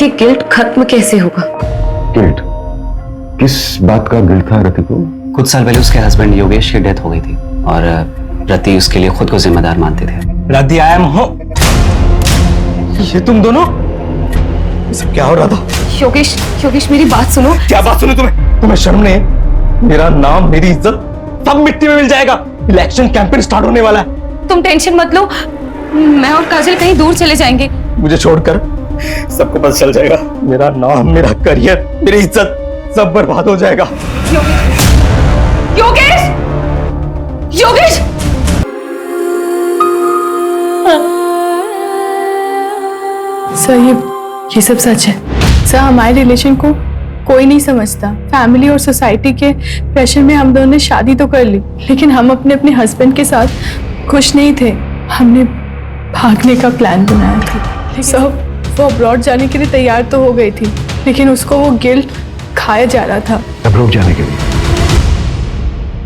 ये गिल्ट खत्म कैसे होगा। गिल्ट? किस बात का गिल्ट था रति को? कुछ साल पहले उसके हस्बैंड योगेश की डेथ हो गई थी और रति उसके लिए खुद को जिम्मेदार मानते थे। रति आई एम होम। ये तुम दोनों? सब क्या हो रहा था? योगेश, योगेश मेरी बात सुनो। क्या बात सुनो तुम्हें शर्म नहीं है? मेरा नाम, मेरी इज्जत सब मिट्टी में मिल जाएगा। इलेक्शन कैंपेन स्टार्ट होने वाला है। तुम टेंशन मत लो, मैं और काजल कहीं दूर चले जाएंगे। मुझे छोड़कर सबको पता चल जाएगा। मेरा नाम, मेरा करियर, मेरी इज्जत सब बर्बाद हो जाएगा। योगेश, योगेश, सर ये सब सच है। सर हमारे रिलेशन को कोई नहीं समझता। फैमिली और सोसाइटी के प्रेशर में हम दोनों ने शादी तो कर ली, लेकिन हम अपने हस्बैंड के साथ खुश नहीं थे। हमने भागने का प्लान बनाया था। सर वो अब्रॉड जाने के लिए तैयार तो हो गई थी, लेकिन उसको वो गिल्ट खाया जा रहा था। अब्रॉड जाने के लिए?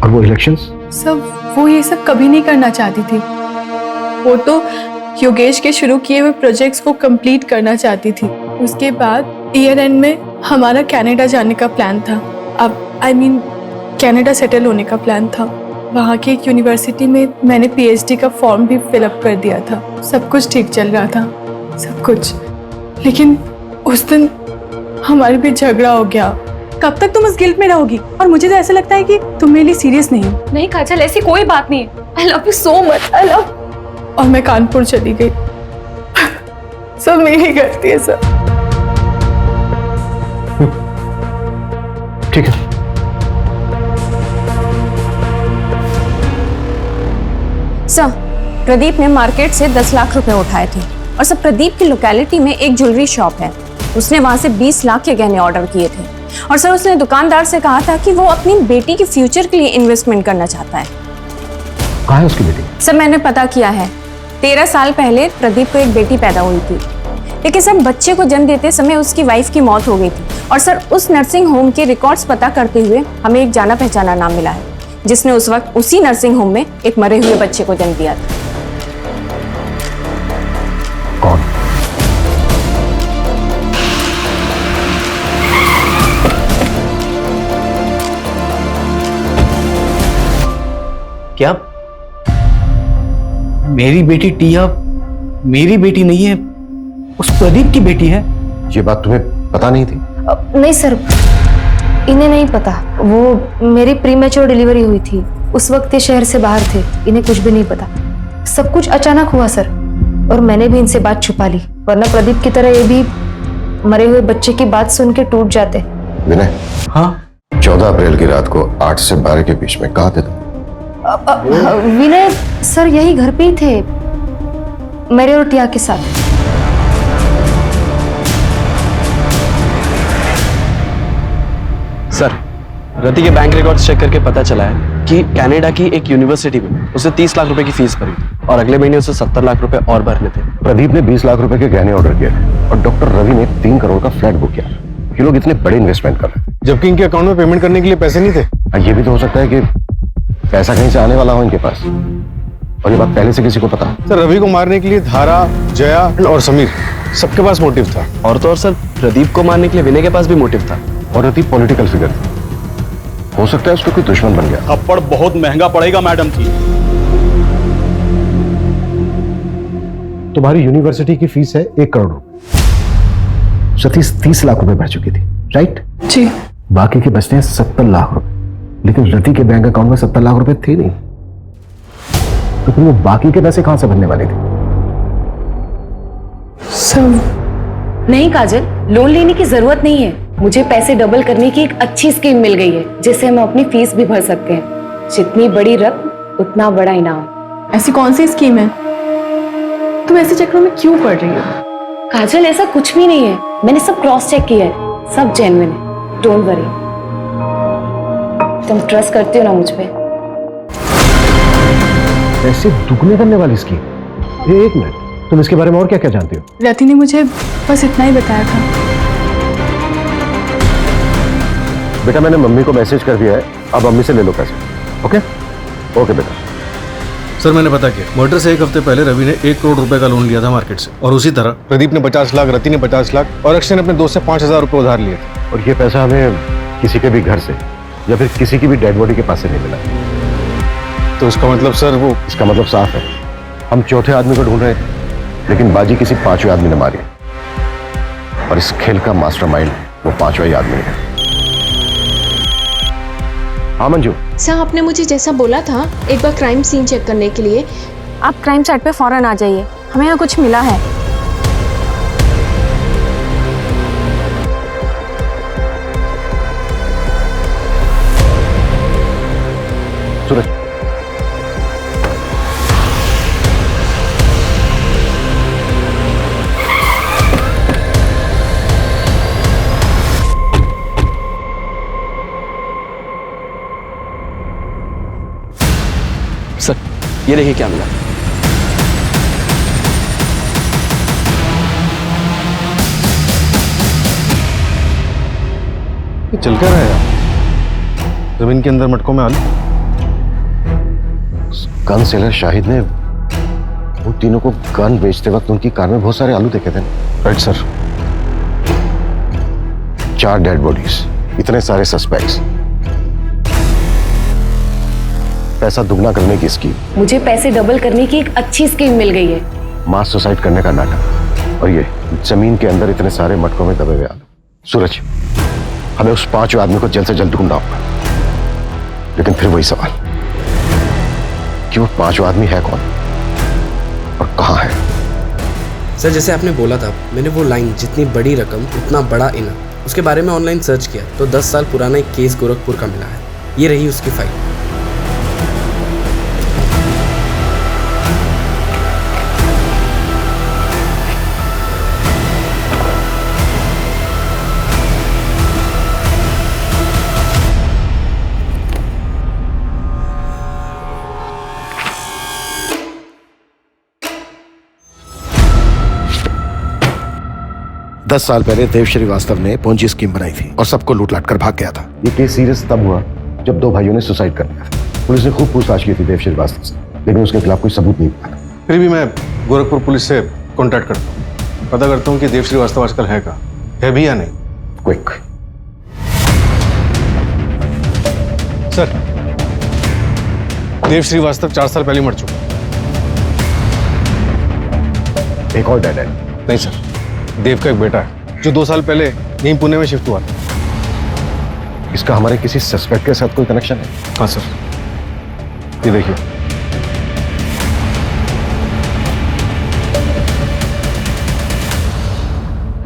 और वो इलेक्शंस? सब वो ये सब कभी नहीं करना चाहती थी। वो तो योगेश के शुरू किए हुए प्रोजेक्ट्स को कंप्लीट करना चाहती थी। उसके बाद ईयर एंड में हमारा कनाडा जाने का प्लान था। अब कनाडा सेटल होने का प्लान था। वहाँ की एक यूनिवर्सिटी में मैंने पीएचडी का फॉर्म भी फिलअप कर दिया था। सब कुछ ठीक चल रहा था, सब कुछ। लेकिन उस दिन हमारे बीच झगड़ा हो गया। कब तक तुम इस गिल्ट में रहोगी? और मुझे तो ऐसा लगता है कि तुम मेरे लिए सीरियस नहीं हो। नहीं काजल, ऐसी कोई बात नहीं है। I love you so much, I love. और मैं कानपुर चली गई। सब मेरी गलती है सर। ठीक है। सर, प्रदीप ने मार्केट से 10 लाख रुपए उठाए थे और सर प्रदीप की लोकेलिटी में एक ज्वेलरी शॉप है। उसने वहां से 20 लाख के गहने ऑर्डर किए थे और सर उसने दुकानदार से कहा था कि वो अपनी बेटी के फ्यूचर के लिए इन्वेस्टमेंट करना चाहता है। कहाँ है उसकी बेटी? सर मैंने पता किया है, 13 साल पहले प्रदीप को एक बेटी पैदा हुई थी, लेकिन सर बच्चे को जन्म देते समय उसकी वाइफ की मौत हो गई थी। और सर उस नर्सिंग होम के रिकॉर्ड्स पता करते हुए हमें एक जाना पहचाना नाम मिला है, जिसने उस वक्त उसी नर्सिंग होम में एक मरे हुए बच्चे को जन्म दिया था। कौन? क्या मेरी बेटी टिया मेरी बेटी नहीं है, उस प्रदीप की बेटी है? ये बात तुम्हें पता नहीं थी? नहीं सर, इन्हें नहीं पता। वो मेरी प्रीमेच्योर डिलीवरी हुई थी, उस वक्त ये शहर से बाहर थे, इन्हें कुछ भी नहीं पता। सब कुछ अचानक हुआ सर, और मैंने भी इनसे बात छुपा ली, वरना प्रदीप की तरह ये भी मरे हुए बच्चे की बात सुन के टूट जाते। विनय, हाँ 14 अप्रैल की रात को 8 से 12 के बीच में कहाँ थे तुम? विनय सर यही घर पे ही थे, मेरे और टिया के साथ। सर, रति के बैंक रिकॉर्ड्स चेक करके पता चला है कि कनाडा की एक यूनिवर्सिटी में उसे 30 लाख रुपए की फीस भरी थी और अगले महीने उसे 70 लाख रुपए और भरने थे। प्रदीप ने 20 लाख रुपए के गहने ऑर्डर किए थे और डॉक्टर रवि ने 3 करोड़ का फ्लैट बुक किया। ये लोग इतने बड़े इन्वेस्टमेंट कर रहे थे, जबकि इनके अकाउंट में पेमेंट करने के लिए पैसे नहीं थे। ये भी तो हो सकता है कि पैसा कहीं से आने वाला हो इनके पास, और ये बात पहले से किसी को पता। सर रवि को मारने के लिए धारा, जया और समीर सबके पास मोटिव था। और तो और सर, प्रदीप को मारने के लिए विनय के पास भी मोटिव था। और रति पॉलिटिकल फिगर थी, हो सकता है उसको कोई दुश्मन बन गया। थप्पड़ बहुत महंगा पड़ेगा मैडम जी। तुम्हारी यूनिवर्सिटी की फीस है 1 करोड़ रुपए, सतीश 30 लाख रुपए भर चुकी थी, राइट? जी। बाकी के बचते हैं 70 लाख रुपए, लेकिन रति के बैंक अकाउंट में 70 लाख रुपए थे नहीं, तो फिर वो बाकी के पैसे कहां से भरने वाले थे? नहीं काजल, लोन लेने की जरूरत नहीं है। मुझे पैसे डबल करने की एक अच्छी स्कीम मिल गई है, जिससे हम अपनी फीस भी भर सकते हैं। जितनी बड़ी रकम उतना बड़ा इनाम। ऐसी कौन सी स्कीम है? तुम ऐसे चक्रों में क्यों पड़ रही हो? काजल ऐसा कुछ भी नहीं है, मैंने सब क्रॉस चेक किया है, सब जेन्युइन है, डोंट वरी। तुम ट्रस्ट करते हो ना मुझ पे? पैसे दुगने करने वाली स्कीम? एक मिनट, तुम इसके बारे में और क्या क्या जानती हो? रति ने मुझे बस इतना ही बताया था। बेटा मैंने मम्मी को मैसेज कर दिया है, अब मम्मी से ले लो पैसे। ओके ओके बेटा। सर मैंने पता किया, मर्डर से 1 हफ्ते पहले रवि ने 1 करोड़ रुपए का लोन लिया था मार्केट से, और उसी तरह प्रदीप ने 50 लाख, रति ने 50 लाख और अक्षय ने अपने दोस्त से 5,000 रुपए उधार लिए थे। और ये पैसा हमें किसी के भी घर से या फिर किसी की भी डेड बॉडी के पास से नहीं मिला। तो इसका मतलब सर वो, इसका मतलब साफ है, हम चौथे आदमी को ढूंढ रहे थे, लेकिन बाजी किसी 5वें आदमी ने मारी, और इस खेल का मास्टरमाइंड वो 5वां ही आदमी है। हाँ मंजू। सर आपने मुझे जैसा बोला था एक बार क्राइम सीन चेक करने के लिए, आप क्राइम साइट पे फौरन आ जाइए, हमें यहाँ कुछ मिला है। सूरज, सर ये देखिए क्या मिला। ये चल क्या रहा है यार? जमीन के अंदर मटकों में आलू। गन सेलर शाहिद ने उन तीनों को गन बेचते वक्त उनकी कार में बहुत सारे आलू देखे थे। Right sir. 4 डेड बॉडीज, इतने सारे सस्पेक्ट्स, पैसा दुगना करने की स्कीम। मुझे पैसे डबल करने की एक अच्छी स्कीम मिल गई है। मास सुसाइड करने का नाटक, और ये जमीन के अंदर इतने सारे मटकों में दबे हुए आलू। सूरज, हमें उस 5वें आदमी को जल्द से जल्द ढूंढना होगा, लेकिन फिर वही सवाल कि वो 5वां आदमी है कौन और कहां है? सर जैसे आपने बोला था, मैंने वो लाइन जितनी बड़ी रकम उतना बड़ा इनाम, उसके बारे में ऑनलाइन सर्च किया तो 10 साल पुराना एक केस गोरखपुर का मिला है। ये रही उसकी फाइल। दस साल पहले देव श्रीवास्तव ने पोंजी स्कीम बनाई थी और सबको लूट लाट कर भाग गया था। ये केस सीरियस तब हुआ जब 2 भाइयों ने सुसाइड कर लिया था। पुलिस ने खूब पूछताछ की थी देव श्रीवास्तव से, लेकिन उसके खिलाफ कोई सबूत नहीं मिला। फिर भी मैं गोरखपुर पुलिस से कांटेक्ट करता हूँ, पता करता हूँ कि देव श्रीवास्तव आजकल है कहाँ, है भी या नहीं। क्विक। सर, देव श्रीवास्तव 4 साल पहले मर चुका। एक और डेड है? नहीं सर, देव का एक बेटा है जो 2 साल पहले यहीं पुणे में शिफ्ट हुआ था। इसका हमारे किसी सस्पेक्ट के साथ कोई कनेक्शन है? हाँ सर, ये देखिए।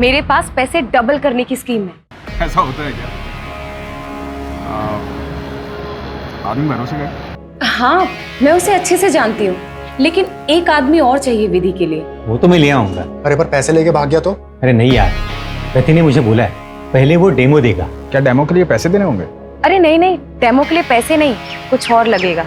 मेरे पास पैसे डबल करने की स्कीम है। ऐसा होता है क्या? आदमी भरोसे गए? हाँ, मैं उसे अच्छे से जानती हूँ, लेकिन एक आदमी और चाहिए विधि के लिए। वो तो मैं ले आऊंगा। अरे पर पैसे लेके भाग गया तो? अरे नहीं यार, रति ने मुझे बोला है पहले वो डेमो देगा। क्या डेमो के लिए पैसे देने होंगे? अरे नहीं नहीं, डेमो के लिए पैसे नहीं, कुछ और लगेगा।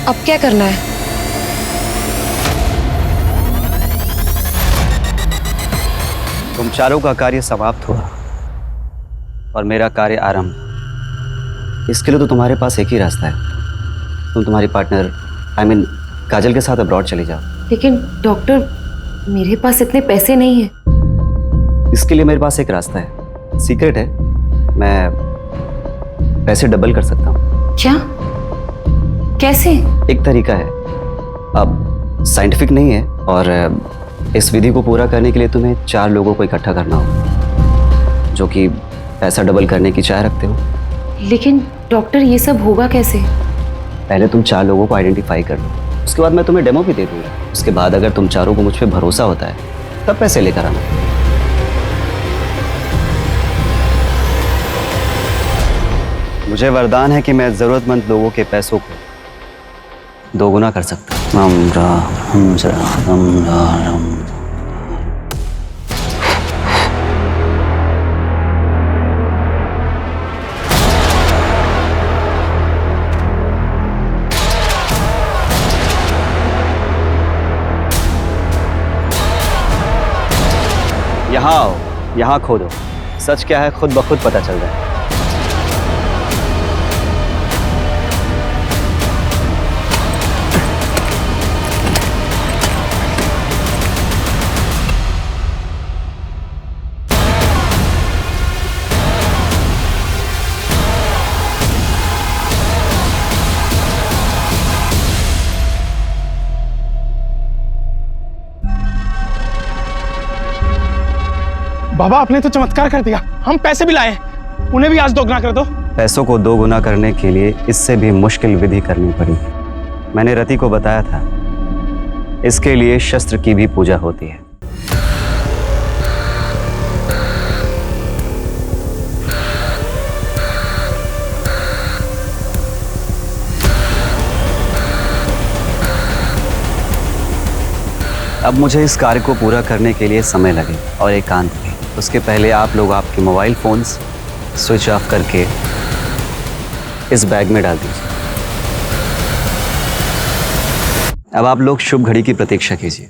अब क्या करना है? तुम चारों का कार्य समाप्त हुआ और मेरा कार्य आरंभ। इसके लिए तो तुम्हारे पास एक ही रास्ता है, तुम तुम्हारी पार्टनर काजल के साथ अब्रॉड चली जाओ। लेकिन डॉक्टर, मेरे पास इतने पैसे नहीं हैं। इसके लिए मेरे पास एक रास्ता है, सीक्रेट है, मैं पैसे डबल कर सकता हूँ। क्या? कैसे? एक तरीका है, अब साइंटिफिक नहीं है, और इस विधि को पूरा करने के लिए तुम्हें 4 लोगों को इकट्ठा करना होगा जो कि पैसा डबल करने की चाह रखते हो। लेकिन डॉक्टर, ये सब होगा कैसे? पहले तुम 4 लोगों को आइडेंटिफाई कर लो, उसके बाद मैं तुम्हें डेमो भी दे दूंगा। उसके बाद अगर तुम चारों को मुझ पे भरोसा होता है तब पैसे लेकर आना। मुझे वरदान है कि मैं जरूरतमंद लोगों के पैसों को दोगुना कर सकता हूँ। यहाँ आओ, यहाँ खोदो। सच क्या है खुद ब खुद पता चल रहा है। बाबा आपने तो चमत्कार कर दिया, हम पैसे भी लाए, उन्हें भी आज दोगुना कर दो। पैसों को दोगुना करने के लिए इससे भी मुश्किल विधि करनी पड़ी। मैंने रति को बताया था, इसके लिए शस्त्र की भी पूजा होती है। अब मुझे इस कार्य को पूरा करने के लिए समय लगे और एकांत भी। उसके पहले आप लोग आपके मोबाइल फोन्स स्विच ऑफ करके इस बैग में डाल दीजिए। अब आप लोग शुभ घड़ी की प्रतीक्षा कीजिए।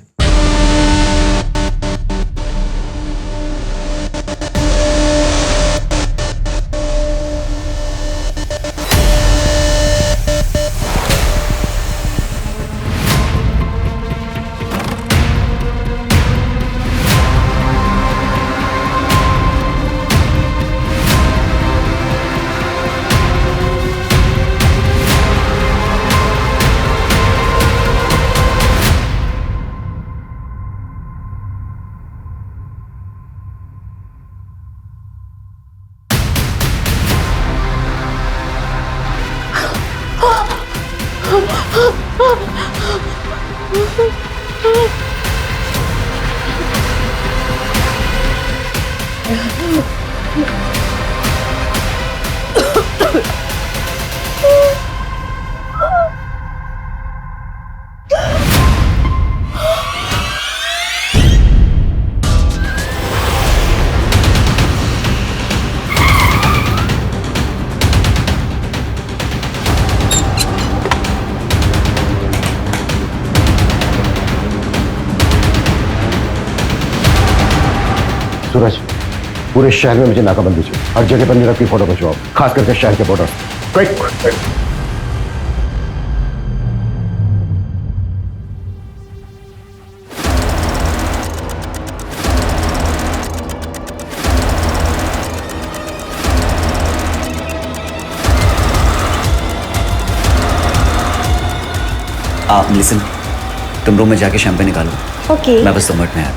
सूरज, पूरे शहर में मुझे नाकाबंदी चाहिए। हर जगह पर नीरव की फोटो खिंचवाओ, खास करके शहर के बॉर्डर। क्विक। आप लिसन, तुम रूम में जाके शैंपेन निकालो। ओके। मैं बस 2 मिनट में आया।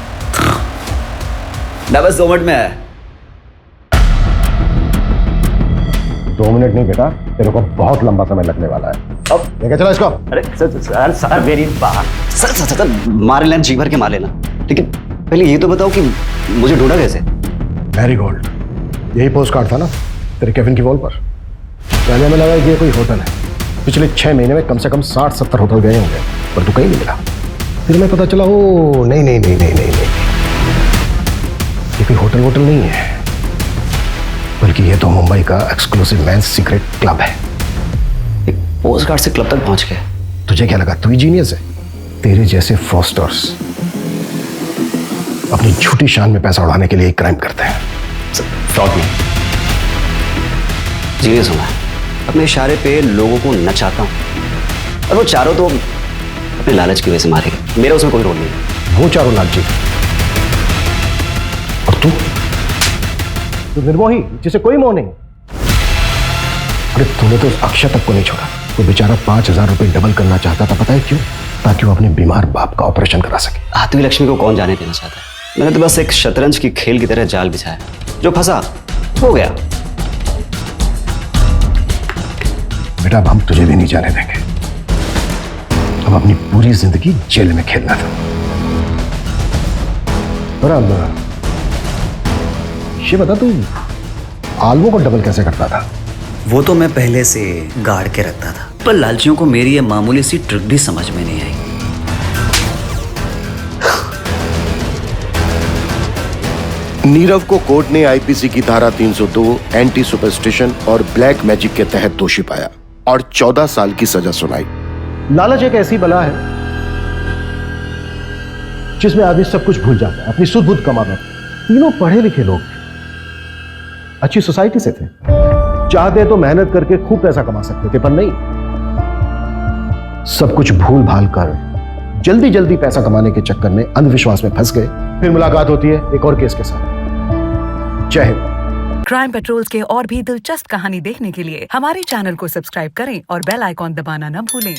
मैं बस 2 मिनट में आया। 2 मिनट नहीं बेटा, तेरे को बहुत लंबा समय लगने वाला है। अब लेके चला इसको। अरे सर मेरी बात। सर मार लेना, जी भर के मार लेना, लेकिन पहले ये तो बताओ कि मुझे ढूंढा कैसे? मैरीगोल्ड, यही पोस्ट कार्ड था ना तेरे केविन की वॉल पर। पहले में लगा कि ये कोई होटल है। पिछले 6 महीने में कम से कम 60-70 होटल गए होंगे, पर तू कहीं नहीं मिला। फिर मैं पता चला, ओ नहीं, ये कोई होटल वोटल नहीं है, बल्कि ये तो मुंबई का एक्सक्लूसिव मेंस सीक्रेट क्लब है। एक पोस्ट कार्ड से क्लब तक पहुंच गए। तुझे क्या लगा तू ही जीनियस है? तेरे जैसे फ्रॉस्टर्स अपनी झूठी शान में पैसा उड़ाने के लिए क्राइम करते हैं। फ्रॉड नहीं, जीनियस हूं मैं। अपने इशारे पे लोगों को नचाता हूं, और वो चारों तो अपने लालच की वजह से मारे गए। मेरा उसमें कोई रोल नहीं है। वो चारों लालची, और तू निर्मोही जिसे कोई मोह नहीं। अरे तूने तो उस अक्षय तक को नहीं छोड़ा। वो बेचारा 5,000 रुपए डबल करना चाहता था, पता है क्यों? ताकि वो अपने बीमार बाप का ऑपरेशन करा सके। आत्मी लक्ष्मी को कौन जाने देना चाहता है? मैंने तो बस एक शतरंज की खेल की तरह जाल बिछाया, जो फंसा हो गया। बेटा अब हम तुझे भी नहीं जाने देंगे। अब अपनी पूरी जिंदगी जेल में खेलना था। और अब ये बता तू आलमों को डबल कैसे करता था? वो तो मैं पहले से गाड़ के रखता था, पर लालचियों को मेरी ये मामूली सी ट्रिक भी समझ में नहीं आई। नीरव को कोर्ट ने आईपीसी की धारा 302 एंटी सुपरस्टिशन और ब्लैक मैजिक के तहत दोषी पाया और 14 साल की सजा सुनाई। लालच एक ऐसी बला है जिसमें आदमी सब कुछ भूल जाता है, अपनी सुध बुध कमाता। तीनों पढ़े लिखे लोग अच्छी सोसाइटी से थे, चाहते तो मेहनत करके खूब पैसा कमा सकते थे, पर नहीं, सब कुछ भूल भाल कर जल्दी जल्दी पैसा कमाने के चक्कर में अंधविश्वास में फंस गए। फिर मुलाकात होती है एक और केस के साथ। जय हिंद। क्राइम पेट्रोल्स के और भी दिलचस्प कहानी देखने के लिए हमारे चैनल को सब्सक्राइब करें और बेल आइकॉन दबाना न भूलें।